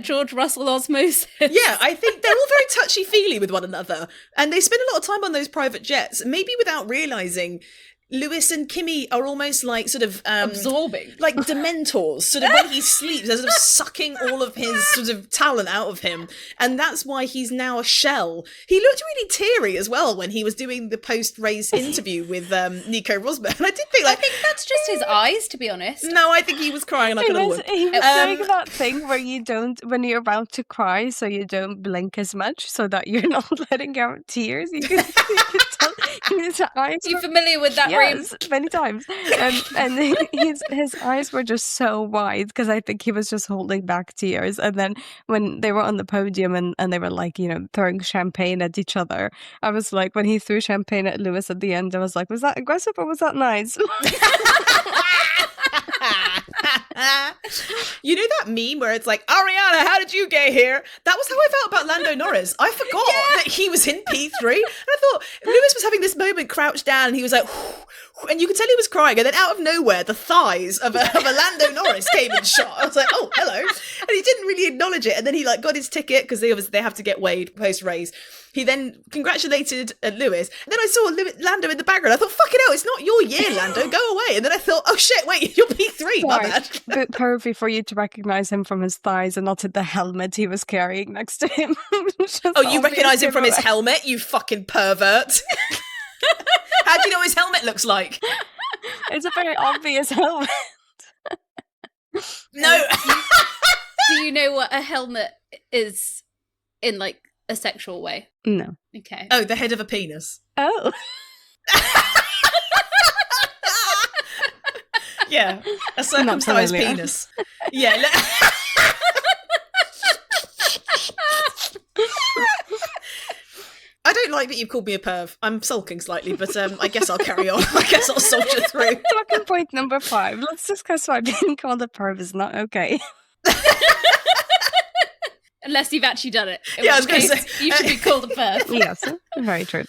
George Russell osmosis? Yeah, I think they're all very touchy-feely with one another. And they spend a lot of time on those private jets, maybe without realising Lewis and Kimi are almost like sort of absorbing, like dementors. Sort of when he sleeps, they're sort of sucking all of his sort of talent out of him, and that's why he's now a shell. He looked really teary as well when he was doing the post-race interview with Nico Rosberg, and I think that's just his eyes, to be honest. No, I think he was crying like a little one. He was doing that thing where you don't, when you're about to cry, so you don't blink as much, so that you're not letting out tears. You can tell his eyes. Are you familiar with that? Yes, many times. And his eyes were just so wide because I think he was just holding back tears. And then when they were on the podium and they were like, throwing champagne at each other, I was like, when he threw champagne at Lewis at the end, I was like, was that aggressive or was that nice? You know that meme where it's like, Ariana, how did you get here? That was how I felt about Lando Norris. I forgot that he was in P3. And I thought Lewis was having this moment crouched down and he was like, and you could tell he was crying. And then out of nowhere, the thighs of a Lando Norris came in shot. I was like, oh, hello. And he didn't really acknowledge it. And then he got his ticket because they have to get weighed post-race. He then congratulated Lewis. And then I saw Lando in the background. I thought, fucking hell, it's not your year, Lando. Go away. And then I thought, oh shit, wait, you're P3. My bad. A bit pervy for you to recognise him from his thighs and not the helmet he was carrying next to him. Oh, you recognise him from his helmet, you fucking pervert. How do you know what his helmet looks like? It's a very obvious helmet. No. Do you know what a helmet is in a sexual way? No. Okay. Oh, the head of a penis. Oh. Yeah, a circumcised penis. Yeah. I don't like that you've called me a perv. I'm sulking slightly, but I guess I'll carry on. I guess I'll soldier through. Talking point number 5. Let's discuss why being called a perv is not okay. Unless you've actually done it. I was going to say. You should be called a perv. Yes, very true.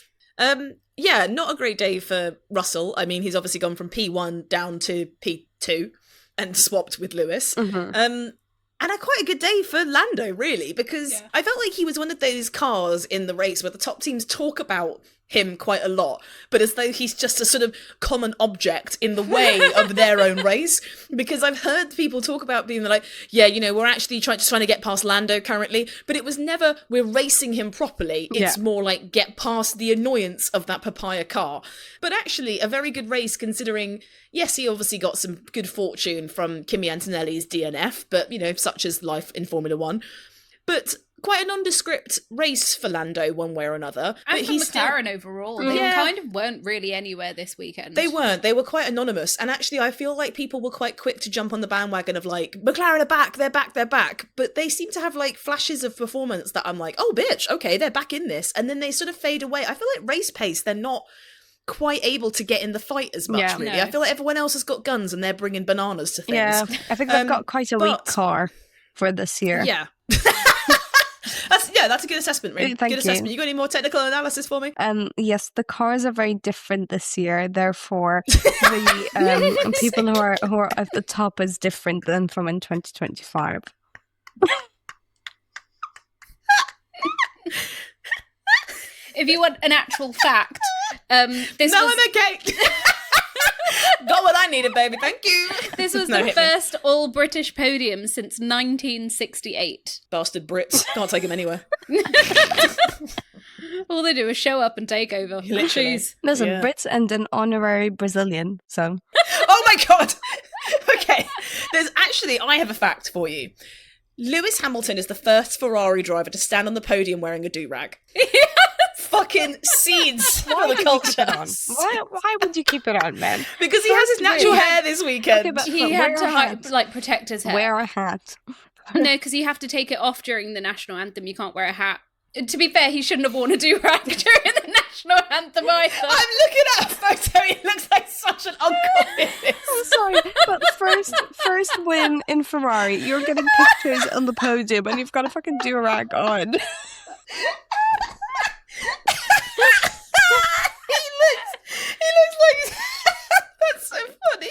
Yeah, not a great day for Russell. I mean, he's obviously gone from P1 down to P2 and swapped with Lewis. Mm-hmm. And quite a good day for Lando, really, because I felt like he was one of those cars in the race where the top teams talk about him quite a lot, but as though he's just a sort of common object in the way of their own race. Because I've heard people talk about being like, yeah, we're actually trying to get past Lando currently, but it was never, we're racing him properly. It's more like get past the annoyance of that papaya car. But actually a very good race considering, yes, he obviously got some good fortune from Kimi Antonelli's DNF, but, such is life in Formula One. But quite a nondescript race for Lando one way or another. And but for McLaren overall. They kind of weren't really anywhere this weekend. They weren't. They were quite anonymous. And actually, I feel like people were quite quick to jump on the bandwagon of like, McLaren are back, they're back, they're back. But they seem to have like flashes of performance that I'm like, oh, bitch, okay, they're back in this. And then they sort of fade away. I feel like race pace, they're not quite able to get in the fight as much, really. No. I feel like everyone else has got guns and they're bringing bananas to things. Yeah, I think they've got quite a weak car for this year. Yeah. That's a good assessment, really. Thank good assessment. You got any more technical analysis for me? Yes, the cars are very different this year. Therefore, the people who are at the top is different than from in 2025. If you want an actual fact, I'm okay. Got what I needed, baby. Thank you. This was the first all-British podium since 1968. Bastard Brits. Can't take them anywhere. All they do is show up and take over. Literally. There's a Brit and an honorary Brazilian, so... Oh my God! Okay. I have a fact for you. Lewis Hamilton is the first Ferrari driver to stand on the podium wearing a do-rag. Yes! fucking seeds for Why the would you keep it on? cultures. Why would you keep it on, man? Because he has his natural hair this weekend. Okay, but He wear had a to hat. protect his hair. Wear a hat. No, because you have to take it off during the national anthem. You can't wear a hat. To be fair, he shouldn't have worn a do-rag during the national anthem either. I'm looking at a photo. He looks like such an uncle. I'm sorry, but first win in Ferrari. You're getting pictures on the podium, and you've got a fucking do-rag on. He looks like that's so funny.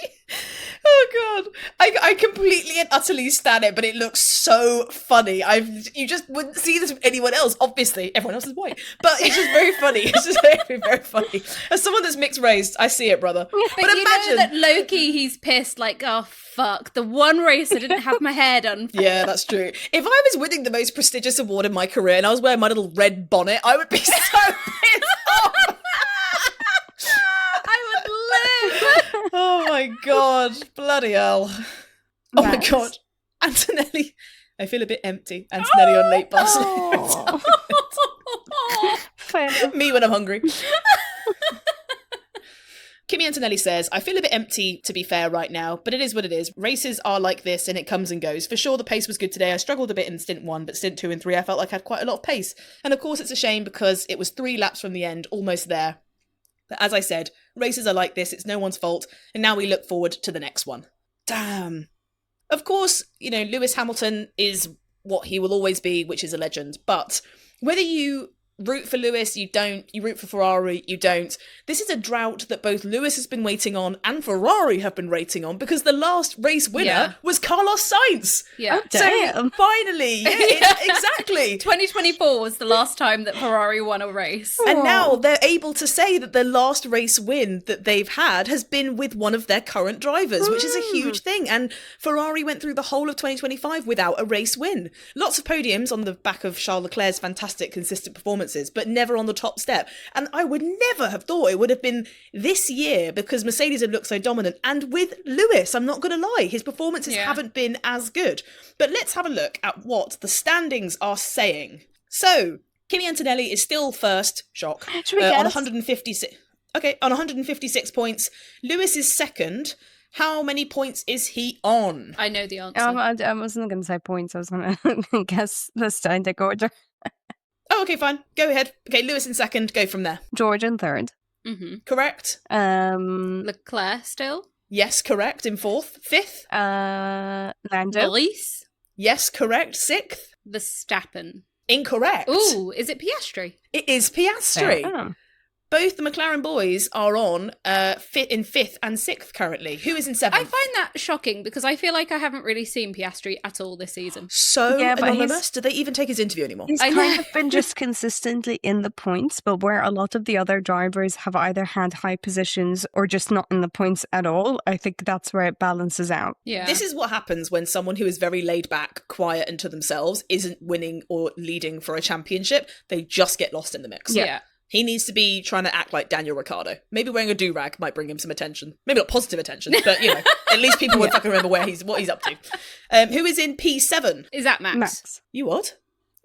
Oh god, I completely and utterly stan it, but it looks so funny. You just wouldn't see this with anyone else. Obviously, everyone else is white, but it's just very funny. It's just very, very funny. As someone that's mixed race, I see it, brother. But you imagine know that low-key he's pissed, like, oh fuck, the one race I didn't have my hair done for. Yeah, that's true. If I was winning the most prestigious award in my career and I was wearing my little red bonnet, I would be so pissed off. I would live. Oh my god, bloody hell. Oh my Max. god. Antonelli. I feel a bit empty. Antonelli on late Barcelona. Fair. Me when I'm hungry. Kimi Antonelli says, I feel a bit empty, to be fair, right now, but it is what it is. Races are like this and it comes and goes. For sure, the pace was good today. I struggled a bit in stint 1, but stint 2 and 3, I felt like I had quite a lot of pace. And of course, it's a shame because it was 3 laps from the end, almost there. But as I said, races are like this. It's no one's fault. And now we look forward to the next one. Damn. Of course, Lewis Hamilton is what he will always be, which is a legend. But whether you root for Lewis, you don't. You root for Ferrari, you don't. This is a drought that both Lewis has been waiting on and Ferrari have been waiting on because the last race winner was Carlos Sainz. Yeah. Oh, damn. So finally, exactly. 2024 was the last time that Ferrari won a race. And now they're able to say that the last race win that they've had has been with one of their current drivers, which is a huge thing. And Ferrari went through the whole of 2025 without a race win. Lots of podiums on the back of Charles Leclerc's fantastic, consistent performances, but never on the top step. And I would never have thought it would have been this year because Mercedes have looked so dominant. And with Lewis, I'm not going to lie, his performances haven't been as good. But let's have a look at what the standings are saying. So, Kimi Antonelli is still first, shock, Should we on guess? 156. Okay, on 156 points. Lewis is second. How many points is he on? I know the answer. I wasn't going to say points. I was going to guess the standing order. Oh, okay, fine. Go ahead. Okay, Lewis in second. Go from there. George in third. Mm-hmm. Correct? Leclerc still? Yes, correct. In fourth. Fifth? Lando. Elise? Yes, correct. Sixth? Verstappen. Incorrect. Ooh, is it Piastri? It is Piastri. Oh. Both the McLaren boys are on in fifth and sixth currently. Who is in seventh? I find that shocking because I feel like I haven't really seen Piastri at all this season. So Yeah, but anonymous. Do they even take his interview anymore? He's I kind know. of been just consistently in the points, but where a lot of the other drivers have either had high positions or just not in the points at all, I think that's where it balances out. Yeah. This is what happens when someone who is very laid back, quiet, and to themselves isn't winning or leading for a championship. They just get lost in the mix. Yeah. He needs to be trying to act like Daniel Ricciardo. Maybe wearing a do-rag might bring him some attention. Maybe not positive attention, but, at least people would fucking remember what he's up to. Who is in P7? Is that Max? Max. You what?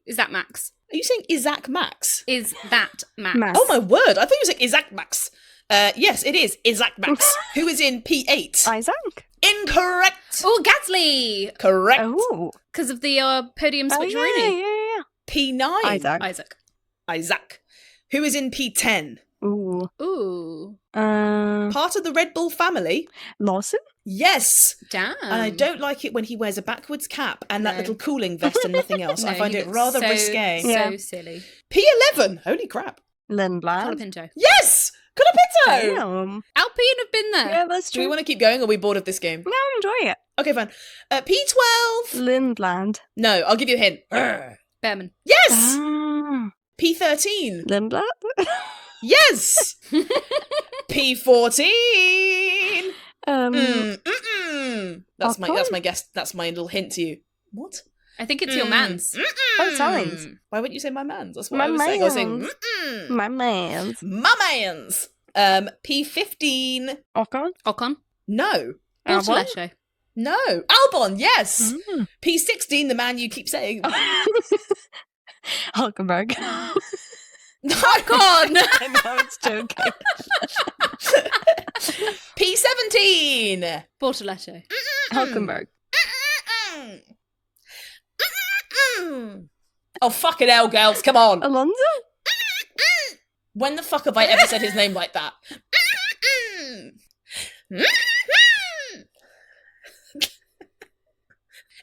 Is that Max? Are you saying Isaac Max? Is that Max? Max. Oh my word, I thought you were saying Isaac Max. Yes, it is Isaac Max. Who is in P8? Isaac. Incorrect. Oh, Gasly! Correct. Oh. Because of the podium Oh, switcheroonie. yeah. P9. Isaac. Isaac. Who is in P10? Ooh. Ooh. Part of the Red Bull family? Lawson? Yes. Damn. And I don't like it when he wears a backwards cap and that No. little cooling vest and nothing else. I No, find he it looks rather so, risque. So Yeah. silly. P11. Holy crap. Lindblad. Colapinto. Yes! Colapinto! Damn. Alpine have been there. Yeah, that's Do we true. want to keep going or are we bored of this game? No, I'm enjoying it. Okay, fine. P12. Lindblad. No, I'll give you a hint. Urgh. Behrman. Yes! Ah. P13. Lindblad? Yes! P14. That's my guess. That's my little hint to you. What? I think it's your man's. Oh, Sainz. Why wouldn't you say my man's? That's what My I was saying. I was saying mans. My man. my man's. P15. Ocon? Ocon. No. Albon? Bortoleto. No. Albon, yes. Mm. P16, the man you keep saying. Hulkenberg. Fuck on! I know, it's joking. P17. Bortoletto. Hulkenberg. Oh, fucking hell, girls, come on. Alonso? When the fuck have I ever said his name like that?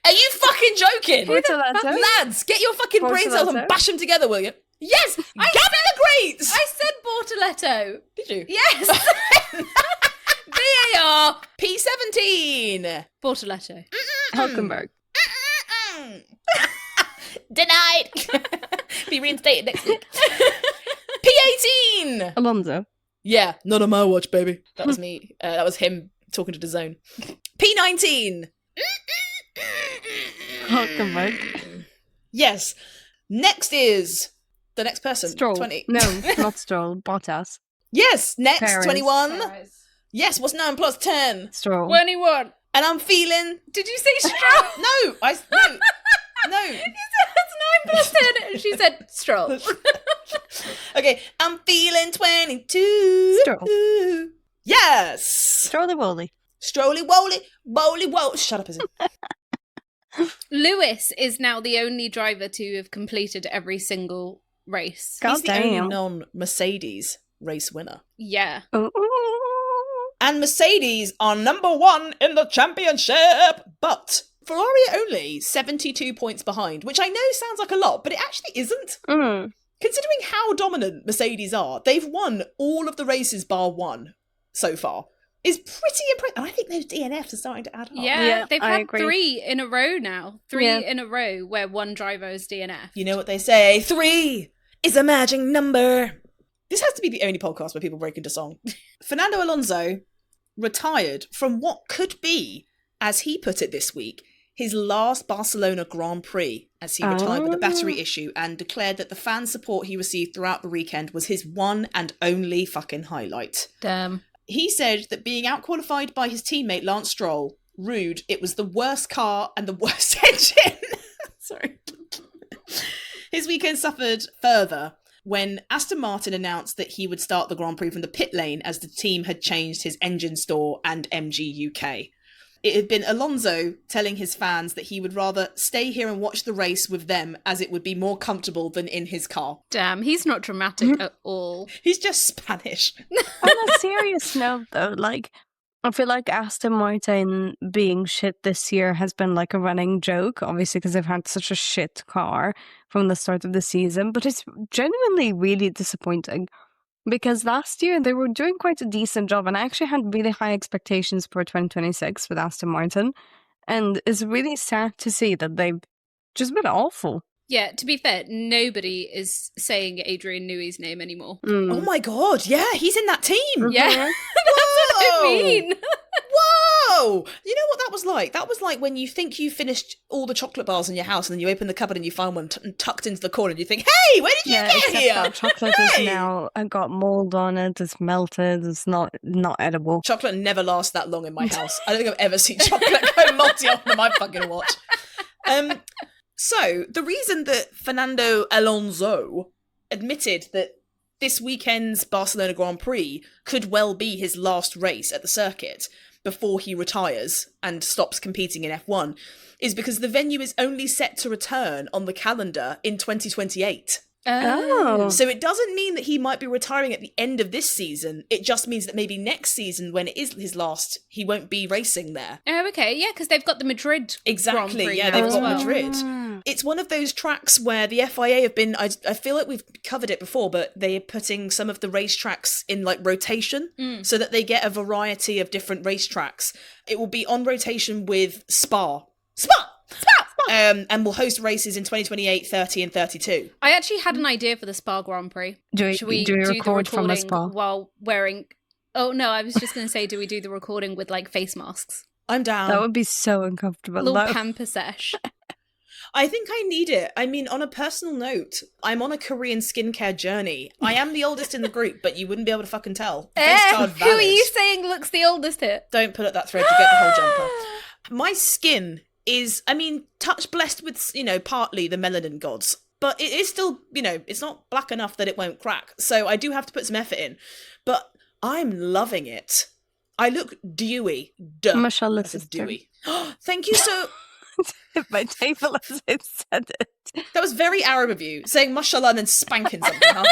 Are you fucking joking? Bortoletto? Lads, get your fucking brain cells and Bortoletto? bash them together, will you? Yes! Gavin the Greats! I said Bortoletto. Did you? Yes. VAR. P17. Bortoletto. Hulkenberg. Denied. Be reinstated next week. P18. Alonso. Yeah, not on my watch, baby. That was me. That was him talking to the zone. P19. Hulkenberg. Yes. Next is the next person. Stroll. 20. No, not Stroll. Bottas. Yes. Next, Perez. 21. Yes. What's 9 plus 10? Stroll. 21. And I'm feeling. Did you say Stroll? No. No. You said it's 9 plus 10 and she said Stroll. Okay. I'm feeling 22. Stroll. Yes. Strolly Wolly. Strolly woly, woly wo. Shut up, isn't Lewis is now the only driver to have completed every single race. God He's the only damn. non-Mercedes race winner. Yeah. Ooh. And Mercedes are number 1 in the championship. But Ferrari are only 72 points behind, which I know sounds like a lot, but it actually isn't. Mm. Considering how dominant Mercedes are, they've won all of the races bar one so far. Is pretty impressive. And I think those DNFs are starting to add up. Yeah, they've I had agree. 3 in a row now. 3 Yeah. in a row where one driver is DNF. You know what they say? 3 is a magic number. This has to be the only podcast where people break into song. Fernando Alonso retired from what could be, as he put it this week, his last Barcelona Grand Prix, as he retired with a battery issue and declared that the fan support he received throughout the weekend was his one and only fucking highlight. Damn. He said that being outqualified by his teammate Lance Stroll, rude, it was the worst car and the worst engine. Sorry. His weekend suffered further when Aston Martin announced that he would start the Grand Prix from the pit lane as the team had changed his engine store and MG UK. It had been Alonso telling his fans that he would rather stay here and watch the race with them as it would be more comfortable than in his car. Damn, he's not dramatic at all. He's just Spanish. On a serious note, though, like, I feel like Aston Martin being shit this year has been like a running joke, obviously, because they've had such a shit car from the start of the season. But it's genuinely really disappointing because last year they were doing quite a decent job, and I actually had really high expectations for 2026 with Aston Martin. And it's really sad to see that they've just been awful. Yeah, to be fair, nobody is saying Adrian Newey's name anymore. Oh my god, yeah, he's in that team. Yeah, that's what I mean. Whoa! You know what that was like? That was like when you think you finished all the chocolate bars in your house and then you open the cupboard and you find one tucked into the corner and you think, hey, where did you get except here? that chocolate is now got mold on it, it's melted, it's not edible. Chocolate never lasts that long in my house. I don't think I've ever seen chocolate go multi on my fucking watch. So, the reason that Fernando Alonso admitted that this weekend's Barcelona Grand Prix could well be his last race at the circuit before he retires and stops competing in F1 is because the venue is only set to return on the calendar in 2028. Oh. So it doesn't mean that he might be retiring at the end of this season. It just means that maybe next season, when it is his last, he won't be racing there. Oh, okay, yeah, because they've got the Madrid Exactly, Grand Prix yeah, now they've as got well. Madrid. It's one of those tracks where the FIA have been, I feel like we've covered it before, but they are putting some of the racetracks in like rotation so that they get a variety of different racetracks. It will be on rotation with Spa. And will host races in 2028, 30 and 32. I actually had an idea for the Spa Grand Prix. Do we do the record from the recording Spa? while wearing... Oh, no, I was just going to say, do we do the recording with, like, face masks? I'm down. That would be so uncomfortable. A little though. pamper sesh. I think I need it. I mean, on a personal note, I'm on a Korean skincare journey. I am the oldest in the group, but you wouldn't be able to fucking tell. Face card Who are valid. you saying looks the oldest here? Don't pull at that thread to get the whole jumper. My skin is, I mean, touch blessed with, partly the melanin gods, but it is still, it's not black enough that it won't crack. So I do have to put some effort in. But I'm loving it. I look dewy. Mashallah, sister. Dewy. Thank you so... My table as I said it. That was very Arab of you, saying mashallah and then spanking something, huh?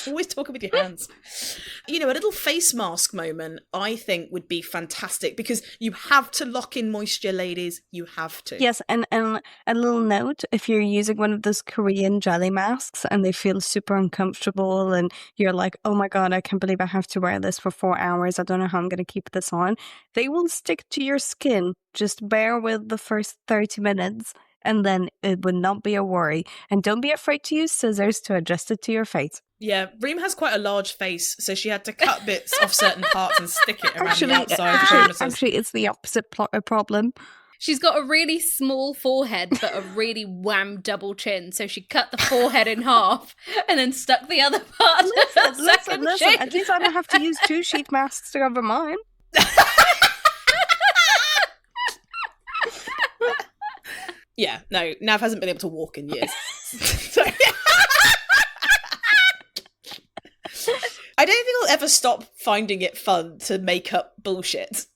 Always talking with your hands. A little face mask moment, I think, would be fantastic, because you have to lock in moisture, ladies. You have to. Yes, and a little note, if you're using one of those Korean jelly masks and they feel super uncomfortable and you're like, oh my God, I can't believe I have to wear this for 4 hours. I don't know how I'm going to keep this on. They will stick to your skin. Just bear with the first 30 minutes and then it would not be a worry. And don't be afraid to use scissors to adjust it to your face. Yeah, Reem has quite a large face, so she had to cut bits off certain parts and stick it around the outside. Actually, it's the opposite problem. She's got a really small forehead, but a really wham double chin. So she cut the forehead in half and then stuck the other part. Listen. At least I don't have to use 2 sheet masks to cover mine. Yeah, no, Nav hasn't been able to walk in years. I don't think I'll ever stop finding it fun to make up bullshit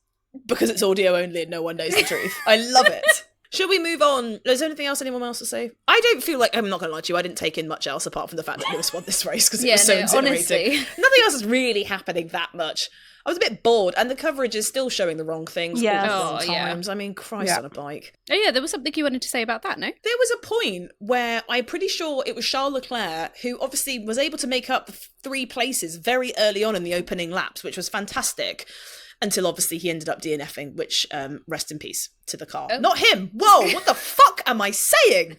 because it's audio only and no one knows the truth. I love it. Should we move on? Is there anything else anyone else to say? I don't feel like, I'm not going to lie to you, I didn't take in much else apart from the fact that Lewis won this race because it was so exhilarating. Honestly. Nothing else is really happening that much. I was a bit bored, and the coverage is still showing the wrong things all the wrong times. Yeah. I mean, Christ on a bike. Oh yeah, there was something you wanted to say about that, no? There was a point where I'm pretty sure it was Charles Leclerc who obviously was able to make up 3 places very early on in the opening laps, which was fantastic, until obviously he ended up DNFing, which, rest in peace to the car. Oh. Not him! Whoa, what the fuck am I saying?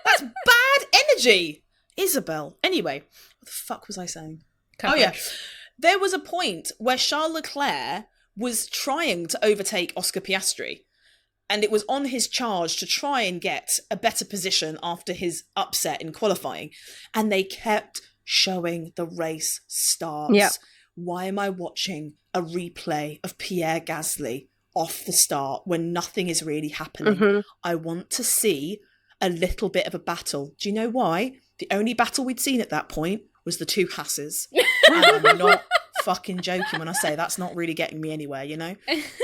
That's bad energy! Isabel. Anyway, what the fuck was I saying? Coverage. Oh yeah. There was a point where Charles Leclerc was trying to overtake Oscar Piastri, and it was on his charge to try and get a better position after his upset in qualifying, and they kept showing the race starts. Yep. Why am I watching a replay of Pierre Gasly off the start when nothing is really happening? Mm-hmm. I want to see a little bit of a battle. Do you know why? The only battle we'd seen at that point was the 2 Hasses. And I'm not fucking joking when I say that's not really getting me anywhere,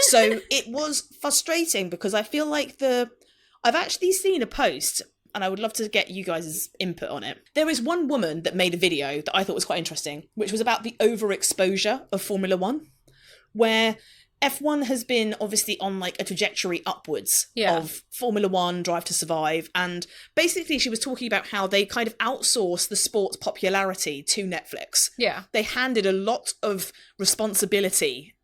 So it was frustrating because I feel like I've actually seen a post, and I would love to get you guys' input on it. There is one woman that made a video that I thought was quite interesting, which was about the overexposure of Formula One, where F1 has been obviously on like a trajectory upwards of Formula One, Drive to Survive, and basically she was talking about how they kind of outsourced the sport's popularity to Netflix. Yeah. They handed a lot of responsibility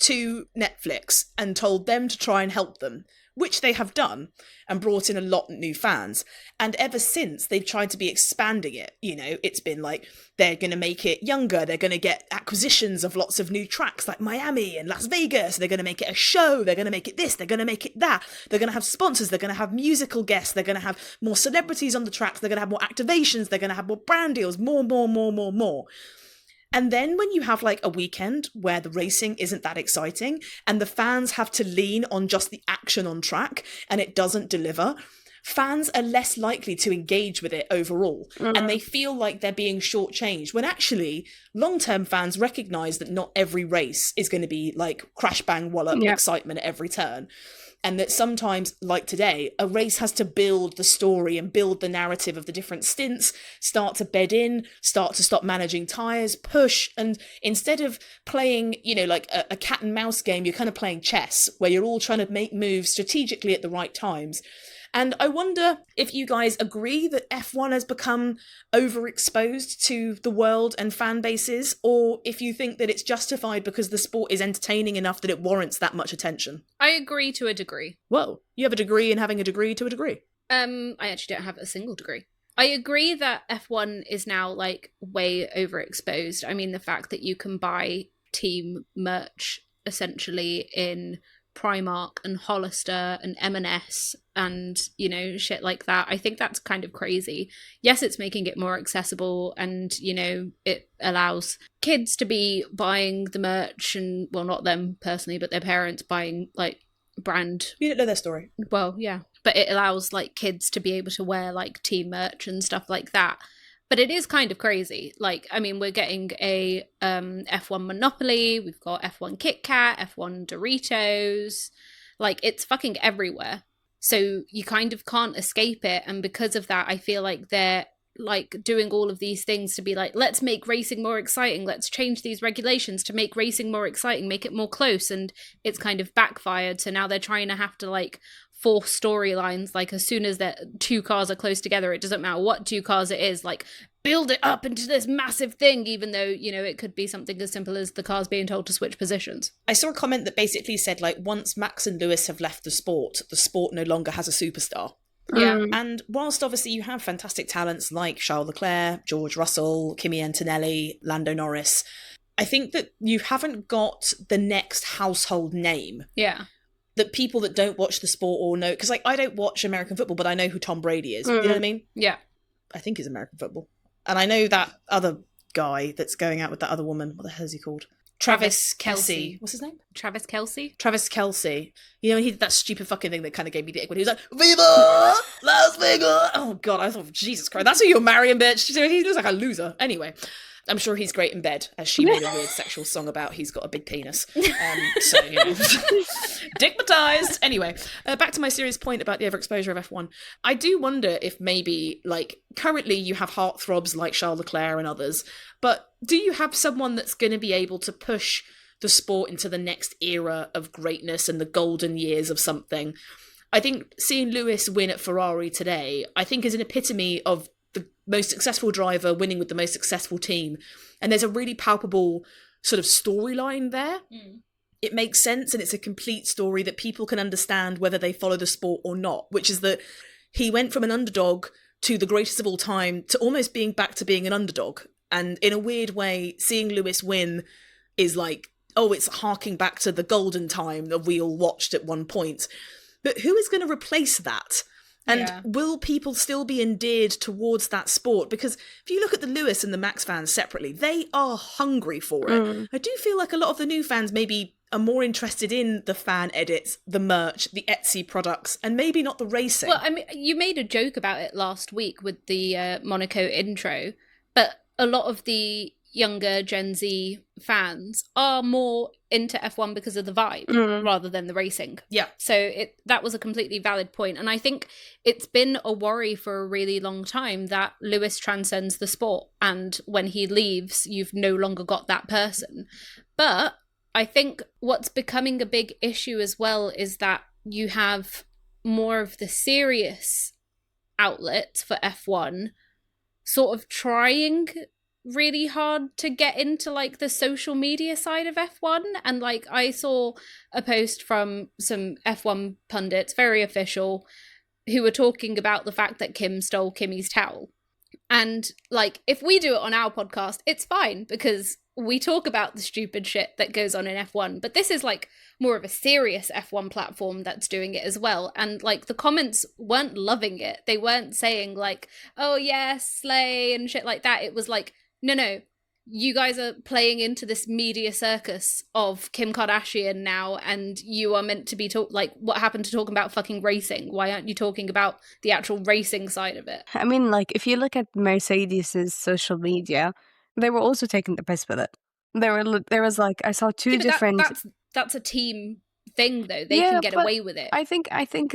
to Netflix and told them to try and help them, which they have done, and brought in a lot of new fans. And ever since, they've tried to be expanding it. It's been like, they're going to make it younger. They're going to get acquisitions of lots of new tracks like Miami and Las Vegas. They're going to make it a show. They're going to make it this. They're going to make it that. They're going to have sponsors. They're going to have musical guests. They're going to have more celebrities on the tracks. They're going to have more activations. They're going to have more brand deals, more. And then when you have like a weekend where the racing isn't that exciting and the fans have to lean on just the action on track and it doesn't deliver, fans are less likely to engage with it overall. Mm-hmm. And they feel like they're being shortchanged when actually long-term fans recognise that not every race is going to be like crash bang wallop excitement at every turn. And that sometimes, like today, a race has to build the story and build the narrative of the different stints, start to bed in, start to stop managing tyres, push. And instead of playing, like a cat and mouse game, you're kind of playing chess, where you're all trying to make moves strategically at the right times. And I wonder if you guys agree that F1 has become overexposed to the world and fan bases, or if you think that it's justified because the sport is entertaining enough that it warrants that much attention. I agree to a degree. Whoa, you have a degree in having a degree to a degree. I actually don't have a single degree. I agree that F1 is now like way overexposed. I mean, the fact that you can buy team merch essentially in Primark and Hollister and M&S and shit like that. I think that's kind of crazy. Yes, it's making it more accessible, and it allows kids to be buying the merch, and well, not them personally, but their parents buying like brand. You didn't know their story. Well, yeah, but it allows like kids to be able to wear like team merch and stuff like that. But it is kind of crazy. Like, I mean, we're getting a F1 Monopoly, we've got F1 Kit Kat, F1 Doritos. Like, it's fucking everywhere. So you kind of can't escape it. And because of that, I feel like they're like doing all of these things to be like, let's make racing more exciting. Let's change these regulations to make racing more exciting, make it more close. And it's kind of backfired. So now they're trying to have to like force storylines. Like as soon as that two cars are close together, it doesn't matter what two cars it is, like build it up into this massive thing, even though, you know, it could be something as simple as the cars being told to switch positions. I saw a comment that basically said, like, once Max and Lewis have left the sport no longer has a superstar. Yeah. And whilst obviously you have fantastic talents like Charles Leclerc, George Russell, Kimi Antonelli, Lando Norris, I think that you haven't got the next household name. Yeah. That people that don't watch the sport or know, because like I don't watch American football, but I know who Tom Brady is. You know what I mean? Yeah. I think he's American football. And I know that other guy that's going out with that other woman. What the hell is he called? Travis Kelce. What's his name? Travis Kelce. Travis Kelce. You know, he did that stupid fucking thing that kind of gave me the ick when he was like, Viva Las Vegas! Oh God, I thought, Jesus Christ, that's who you're marrying, bitch. He looks like a loser. Anyway, I'm sure he's great in bed, as she made a weird sexual song about he's got a big penis. So, you know, digmatized. Anyway, back to my serious point about the overexposure of F1. I do wonder if maybe, like, currently you have heartthrobs like Charles Leclerc and others, but do you have someone that's going to be able to push the sport into the next era of greatness and the golden years of something? I think seeing Lewis win at Ferrari today, I think is an epitome of the most successful driver winning with the most successful team. And there's a really palpable sort of storyline there. It makes sense, and it's a complete story that people can understand whether they follow the sport or not, which is that he went from an underdog to the greatest of all time to almost being back to being an underdog. And in a weird way, seeing Lewis win is like, oh, it's harking back to the golden time that we all watched at one point. But who is going to replace that? And will people still be endeared towards that sport? Because if you look at the Lewis and the Max fans separately, they are hungry for it. I do feel like a lot of the new fans maybe are more interested in the fan edits, the merch, the Etsy products, and maybe not the racing. Well, I mean, you made a joke about it last week with the Monaco intro, but a lot of the younger Gen Z fans are more into F1 because of the vibe rather than the racing. Yeah. So that was a completely valid point. And I think it's been a worry for a really long time that Lewis transcends the sport. And when he leaves, you've no longer got that person. But I think what's becoming a big issue as well is that you have more of the serious outlets for F1 sort of trying really hard to get into like the social media side of F1. And like I saw a post from some F1 pundits, very official, who were talking about the fact that Kim stole Kimmy's towel. And like if we do it on our podcast, it's fine because we talk about the stupid shit that goes on in F1, but this is like more of a serious F1 platform that's doing it as well. And like the comments weren't loving it. They weren't saying like, oh yes, slay and shit like that. It was like, no, you guys are playing into this media circus of Kim Kardashian now, and you are meant to be like, what happened to talking about fucking racing? Why aren't you talking about the actual racing side of it? I mean, like, if you look at Mercedes's social media, they were also taking the piss with it. There was like, I saw two different. That's a team thing though. They can get away with it. I think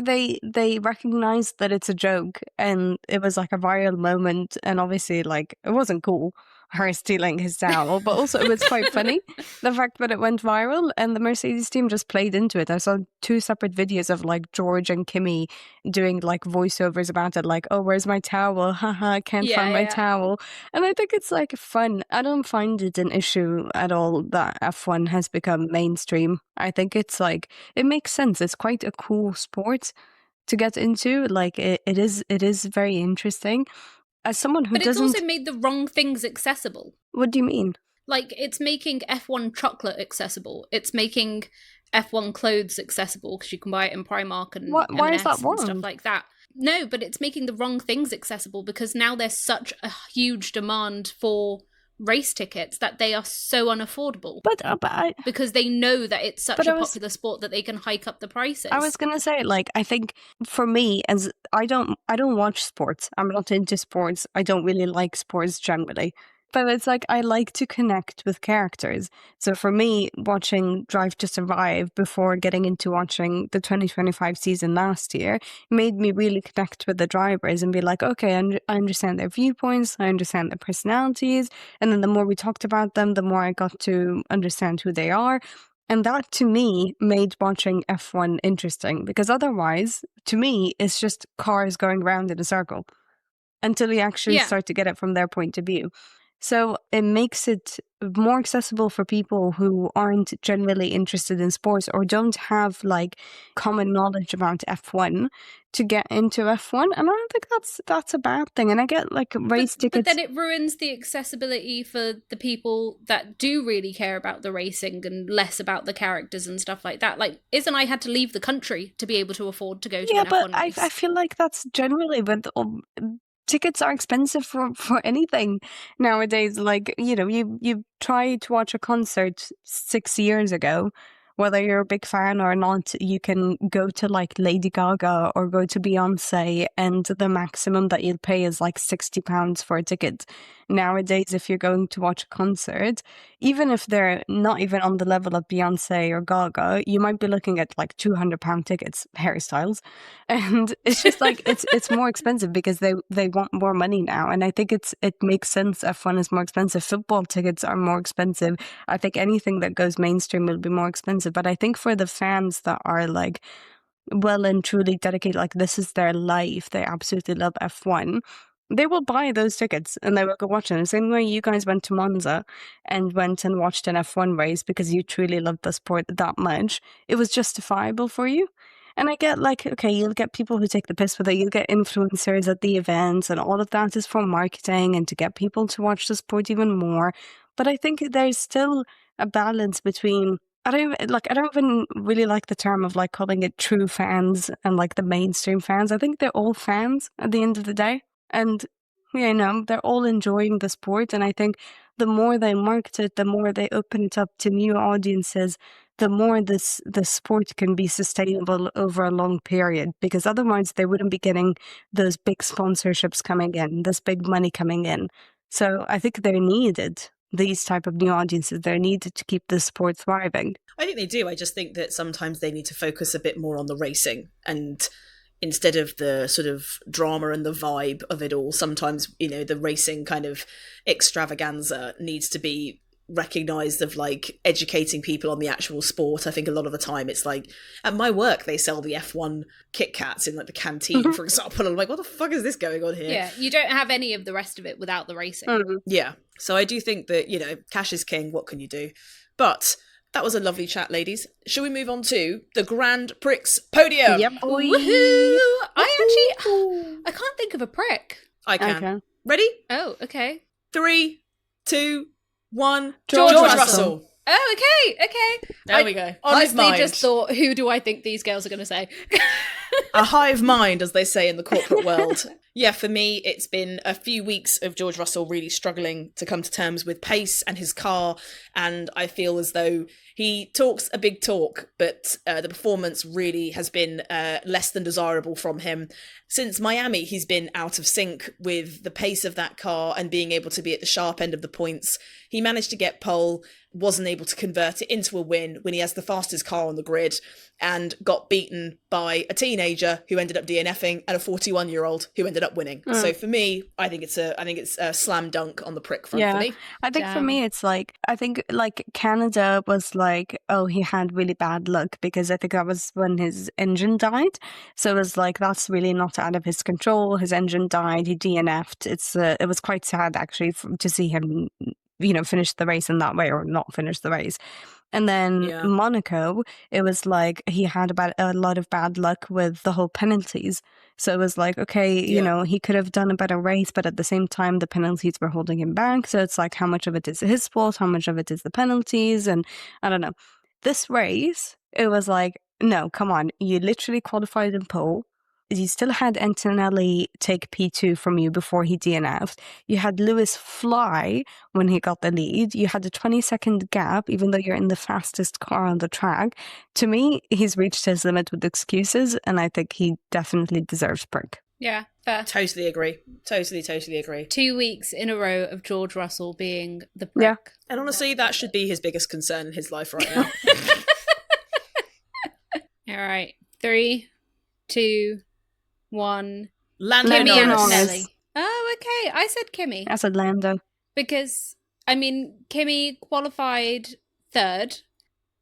they recognized that it's a joke, and it was like a viral moment, and obviously like it wasn't cool, her stealing his towel, but also it was quite funny, the fact that it went viral, and the Mercedes team just played into it. I saw two separate videos of like George and Kimi doing like voiceovers about it, like, oh, where's my towel? Haha, I can't find my towel. And I think it's like fun. I don't find it an issue at all that F1 has become mainstream. I think it's like, it makes sense. It's quite a cool sport to get into. Like it is very interesting. As someone who doesn't... But it's also made the wrong things accessible. What do you mean? Like, it's making F1 chocolate accessible. It's making F1 clothes accessible because you can buy it in Primark and why is that wrong? And stuff like that. No, but it's making the wrong things accessible because now there's such a huge demand for race tickets that they are so unaffordable. But because they know that it's such But a I was- popular sport that they can hike up the prices. I was gonna say, like, I think for me, as I don't watch sports. I'm not into sports. I don't really like sports generally. But it's like I like to connect with characters. So for me, watching Drive to Survive before getting into watching the 2025 season last year made me really connect with the drivers and be like, okay, I understand their viewpoints, I understand their personalities. And then the more we talked about them, the more I got to understand who they are. And that, to me, made watching F1 interesting, because otherwise, to me, it's just cars going round in a circle until you actually Yeah. start to get it from their point of view. So it makes it more accessible for people who aren't generally interested in sports or don't have like common knowledge about F1 to get into F1. And I don't think that's a bad thing. And I get like race tickets. But then it ruins the accessibility for the people that do really care about the racing and less about the characters and stuff like that. Like, Iz and I had to leave the country to be able to afford to go to an but F1 race. I feel like that's generally with tickets are expensive for anything nowadays. Like, you know, you try to watch a concert 6 years ago, whether you're a big fan or not, you can go to like Lady Gaga or go to Beyonce, and the maximum that you'll pay is like £60 for a ticket. Nowadays, if you're going to watch a concert, even if they're not even on the level of Beyonce or Gaga, you might be looking at like £200 tickets, Harry Styles. And it's just like, it's more expensive because they want more money now. And I think it makes sense. F1 is more expensive. Football tickets are more expensive. I think anything that goes mainstream will be more expensive. But I think for the fans that are like well and truly dedicated, like this is their life, they absolutely love F1, they will buy those tickets and they will go watch it. The same way you guys went to Monza and went and watched an F1 race because you truly loved the sport that much. It was justifiable for you. And I get like, okay, you'll get people who take the piss with it. You'll get influencers at the events, and all of that is for marketing and to get people to watch the sport even more. But I think there's still a balance between, I don't even really like the term of like calling it true fans and like the mainstream fans. I think they're all fans at the end of the day. And, you know, they're all enjoying the sport. And I think the more they market it, the more they open it up to new audiences, the more the sport can be sustainable over a long period. Because otherwise they wouldn't be getting those big sponsorships coming in, this big money coming in. So I think they're needed. These type of new audiences, they're needed to keep the sport thriving. I think they do. I just think that sometimes they need to focus a bit more on the racing, and instead of the sort of drama and the vibe of it all, sometimes, you know, the racing kind of extravaganza needs to be recognized of like educating people on the actual sport. I think a lot of the time it's like, at my work they sell the F1 Kit Kats in like the canteen, for example, and I'm like, what the fuck is this going on here? Yeah, you don't have any of the rest of it without the racing. Yeah, so I do think that, you know, cash is king, what can you do? But that was a lovely chat, ladies. Shall we move on to the Grand Prix podium? Yep. Woohoo! I can't think of a prick. I can. Okay. Ready? Oh, okay. 3, 2, 1. George Russell. Oh, okay. There we go. Hive Honestly, mind. just thought, who do I think these girls are going to say? A hive mind, as they say in the corporate world. Yeah, for me, it's been a few weeks of George Russell really struggling to come to terms with pace and his car, and I feel as though he talks a big talk, but the performance really has been less than desirable from him. Since Miami, he's been out of sync with the pace of that car and being able to be at the sharp end of the points. He managed to get pole, wasn't able to convert it into a win when he has the fastest car on the grid, and got beaten by a teenager who ended up DNFing and a 41-year-old who ended up winning. So for me, I think it's a slam dunk on the prick front for me. I think for me it's like, I think like Canada was like, oh, he had really bad luck, because I think that was when his engine died. So it was like, that's really not out of his control. His engine died, he DNF'd. It was quite sad actually to see him, you know, finish the race in that way, or not finish the race. And then Monaco, it was like he had a lot of bad luck with the whole penalties. So it was like, okay, you know, he could have done a better race, but at the same time, the penalties were holding him back. So it's like, how much of it is his fault? How much of it is the penalties? And I don't know. This race, it was like, no, come on. You literally qualified in pole. you still had Antonelli take P2 from you before he DNF'd. You had Lewis fly when he got the lead. You had a 20-second gap, even though you're in the fastest car on the track. To me, he's reached his limit with excuses, and I think he definitely deserves prick. Yeah, fair. Totally agree. Totally agree. 2 weeks in a row of George Russell being the prick. Yeah. And honestly, that should be his biggest concern in his life right now. All right. 3, 2, 1. Lando Kimi Norris. Antonelli. Oh, okay. I said Kimi. I said Lando. Because, I mean, Kimi qualified third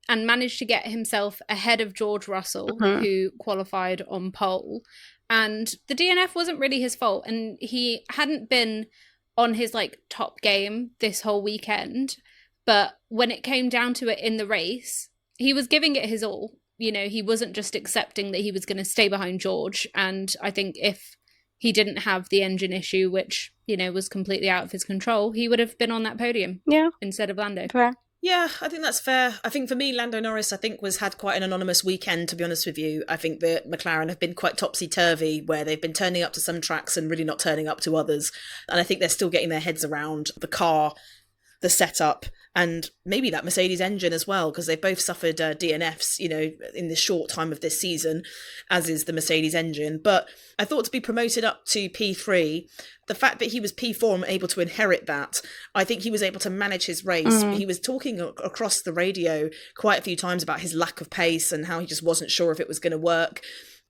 and managed to get himself ahead of George Russell, who qualified on pole. And the DNF wasn't really his fault. And he hadn't been on his, top game this whole weekend. But when it came down to it in the race, he was giving it his all. He wasn't just accepting that he was going to stay behind George. And I think if he didn't have the engine issue, which, was completely out of his control, he would have been on that podium instead of Lando. Fair. Yeah, I think that's fair. I think for me, Lando Norris, had quite an anonymous weekend, to be honest with you. I think that McLaren have been quite topsy-turvy, where they've been turning up to some tracks and really not turning up to others. And I think they're still getting their heads around the car, the setup, and maybe that Mercedes engine as well, because they've both suffered DNFs, in the short time of this season, as is the Mercedes engine. But I thought to be promoted up to P3, the fact that he was P4 and able to inherit that, I think he was able to manage his race. He was talking across the radio quite a few times about his lack of pace and how he just wasn't sure if it was going to work.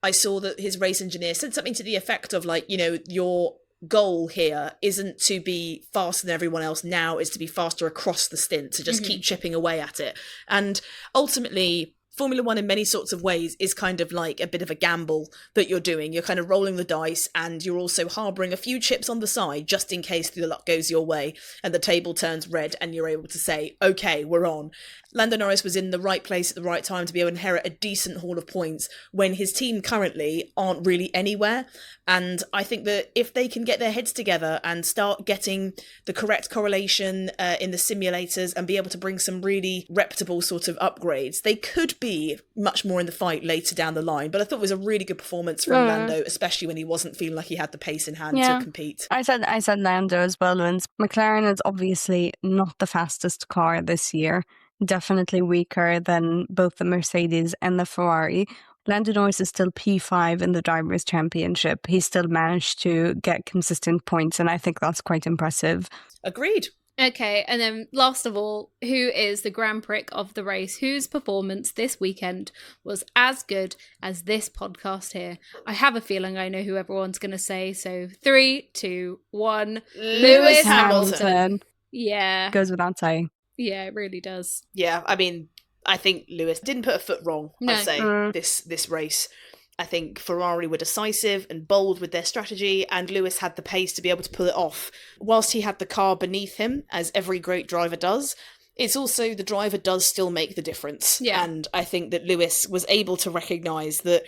I saw that his race engineer said something to the effect of your goal here isn't to be faster than everyone else now, is to be faster across the stint, to just keep chipping away at it. And ultimately, Formula One in many sorts of ways is kind of like a bit of a gamble that you're doing. You're kind of rolling the dice, and you're also harbouring a few chips on the side just in case the luck goes your way and the table turns red and you're able to say, okay, we're on. Lando Norris was in the right place at the right time to be able to inherit a decent haul of points when his team currently aren't really anywhere. And I think that if they can get their heads together and start getting the correct correlation in the simulators and be able to bring some really reputable sort of upgrades, they could be much more in the fight later down the line. But I thought it was a really good performance from Lando, especially when he wasn't feeling like he had the pace in hand to compete. I said Lando as well. And McLaren is obviously not the fastest car this year. Definitely weaker than both the Mercedes and the Ferrari. Lando Norris is still P5 in the Drivers' Championship. He still managed to get consistent points, and I think that's quite impressive. Agreed. Okay, and then last of all, who is the Grand Prix of the race? Whose performance this weekend was as good as this podcast here? I have a feeling I know who everyone's going to say, so 3, 2, 1. Lewis Hamilton. Yeah. Goes without saying. Yeah, it really does. Yeah, I mean, I think Lewis didn't put a foot wrong, No. I'd say, this race. I think Ferrari were decisive and bold with their strategy, and Lewis had the pace to be able to pull it off. Whilst he had the car beneath him, as every great driver does, it's also the driver does still make the difference. Yeah. And I think that Lewis was able to recognise that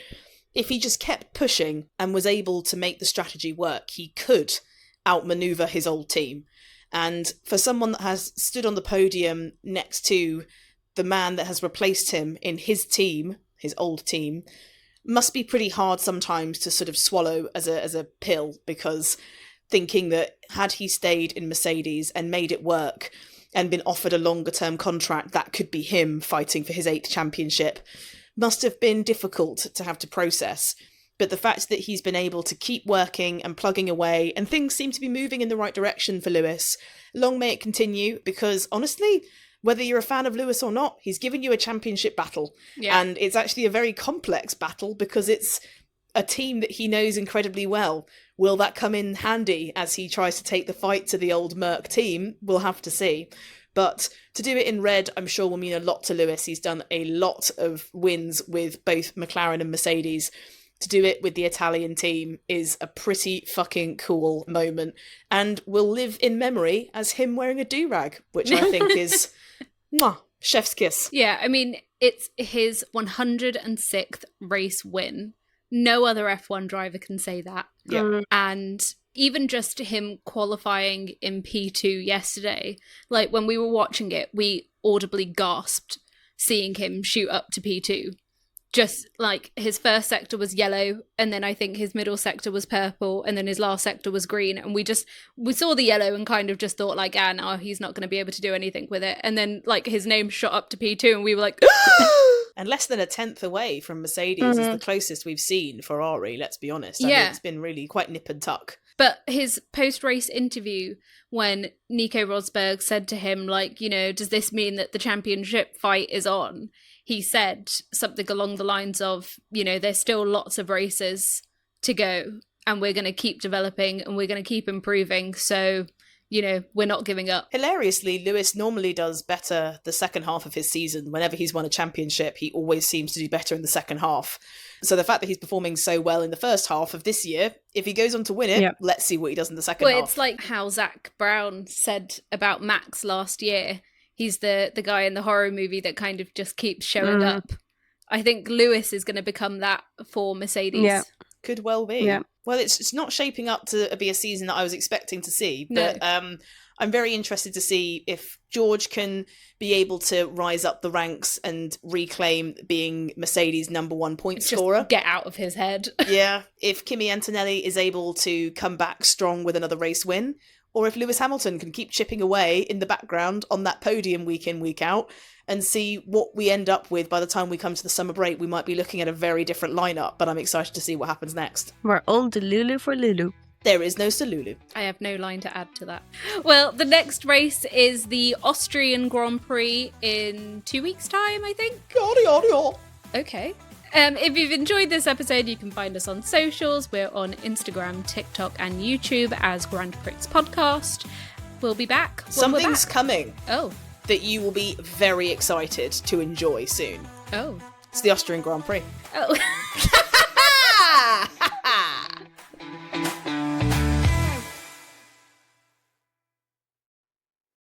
if he just kept pushing and was able to make the strategy work, he could outmaneuver his old team. And for someone that has stood on the podium next to the man that has replaced him in his team, his old team, must be pretty hard sometimes to sort of swallow as a pill, because thinking that had he stayed in Mercedes and made it work and been offered a longer term contract, that could be him fighting for his 8th championship, must have been difficult to have to process. But the fact that he's been able to keep working and plugging away, and things seem to be moving in the right direction for Lewis, long may it continue, because honestly, whether you're a fan of Lewis or not, he's given you a championship battle. Yeah. And it's actually a very complex battle, because it's a team that he knows incredibly well. Will that come in handy as he tries to take the fight to the old Merc team? We'll have to see. But to do it in red, I'm sure will mean a lot to Lewis. He's done a lot of wins with both McLaren and Mercedes. To do it with the Italian team is a pretty fucking cool moment, and will live in memory as him wearing a do-rag, which I think is chef's kiss. Yeah, I mean, it's his 106th race win. No other F1 driver can say that. Yeah. And even just him qualifying in P2 yesterday, like when we were watching it, we audibly gasped seeing him shoot up to P2. just like his first sector was yellow, and then I think his middle sector was purple, and then his last sector was green, and we saw the yellow and kind of just thought like, no, he's not going to be able to do anything with it. And then like his name shot up to P2 and we were like and less than a tenth away from Mercedes is the closest we've seen Ferrari, let's be honest. I mean, it's been really quite nip and tuck. But his post-race interview, when Nico Rosberg said to him, like, you know, does this mean that the championship fight is on? He said something along the lines of, you know, there's still lots of races to go, and we're going to keep developing and we're going to keep improving. So, you know, we're not giving up. Hilariously, Lewis normally does better the second half of his season. Whenever he's won a championship, he always seems to do better in the second half. So the fact that he's performing so well in the first half of this year, if he goes on to win it, let's see what he does in the second half. Well, it's like how Zach Brown said about Max last year. He's the guy in the horror movie that kind of just keeps showing up. I think Lewis is going to become that for Mercedes. Yeah. Could well be. Yeah. Well, it's not shaping up to be a season that I was expecting to see, but I'm very interested to see if George can be able to rise up the ranks and reclaim being Mercedes' number one point scorer. Get out of his head. Yeah. If Kimi Antonelli is able to come back strong with another race win, or if Lewis Hamilton can keep chipping away in the background on that podium week in, week out, and see what we end up with by the time we come to the summer break. We might be looking at a very different lineup, but I'm excited to see what happens next. We're all Delulu for Lulu. There is no Salulu. I have no line to add to that. Well, the next race is the Austrian Grand Prix in 2 weeks' time, I think. Okay. If you've enjoyed this episode, you can find us on socials. We're on Instagram, TikTok, and YouTube as Grand Prix Podcast. We'll be back when Something's we're back. coming. Oh. That you will be very excited to enjoy soon. Oh. It's the Austrian Grand Prix. Oh.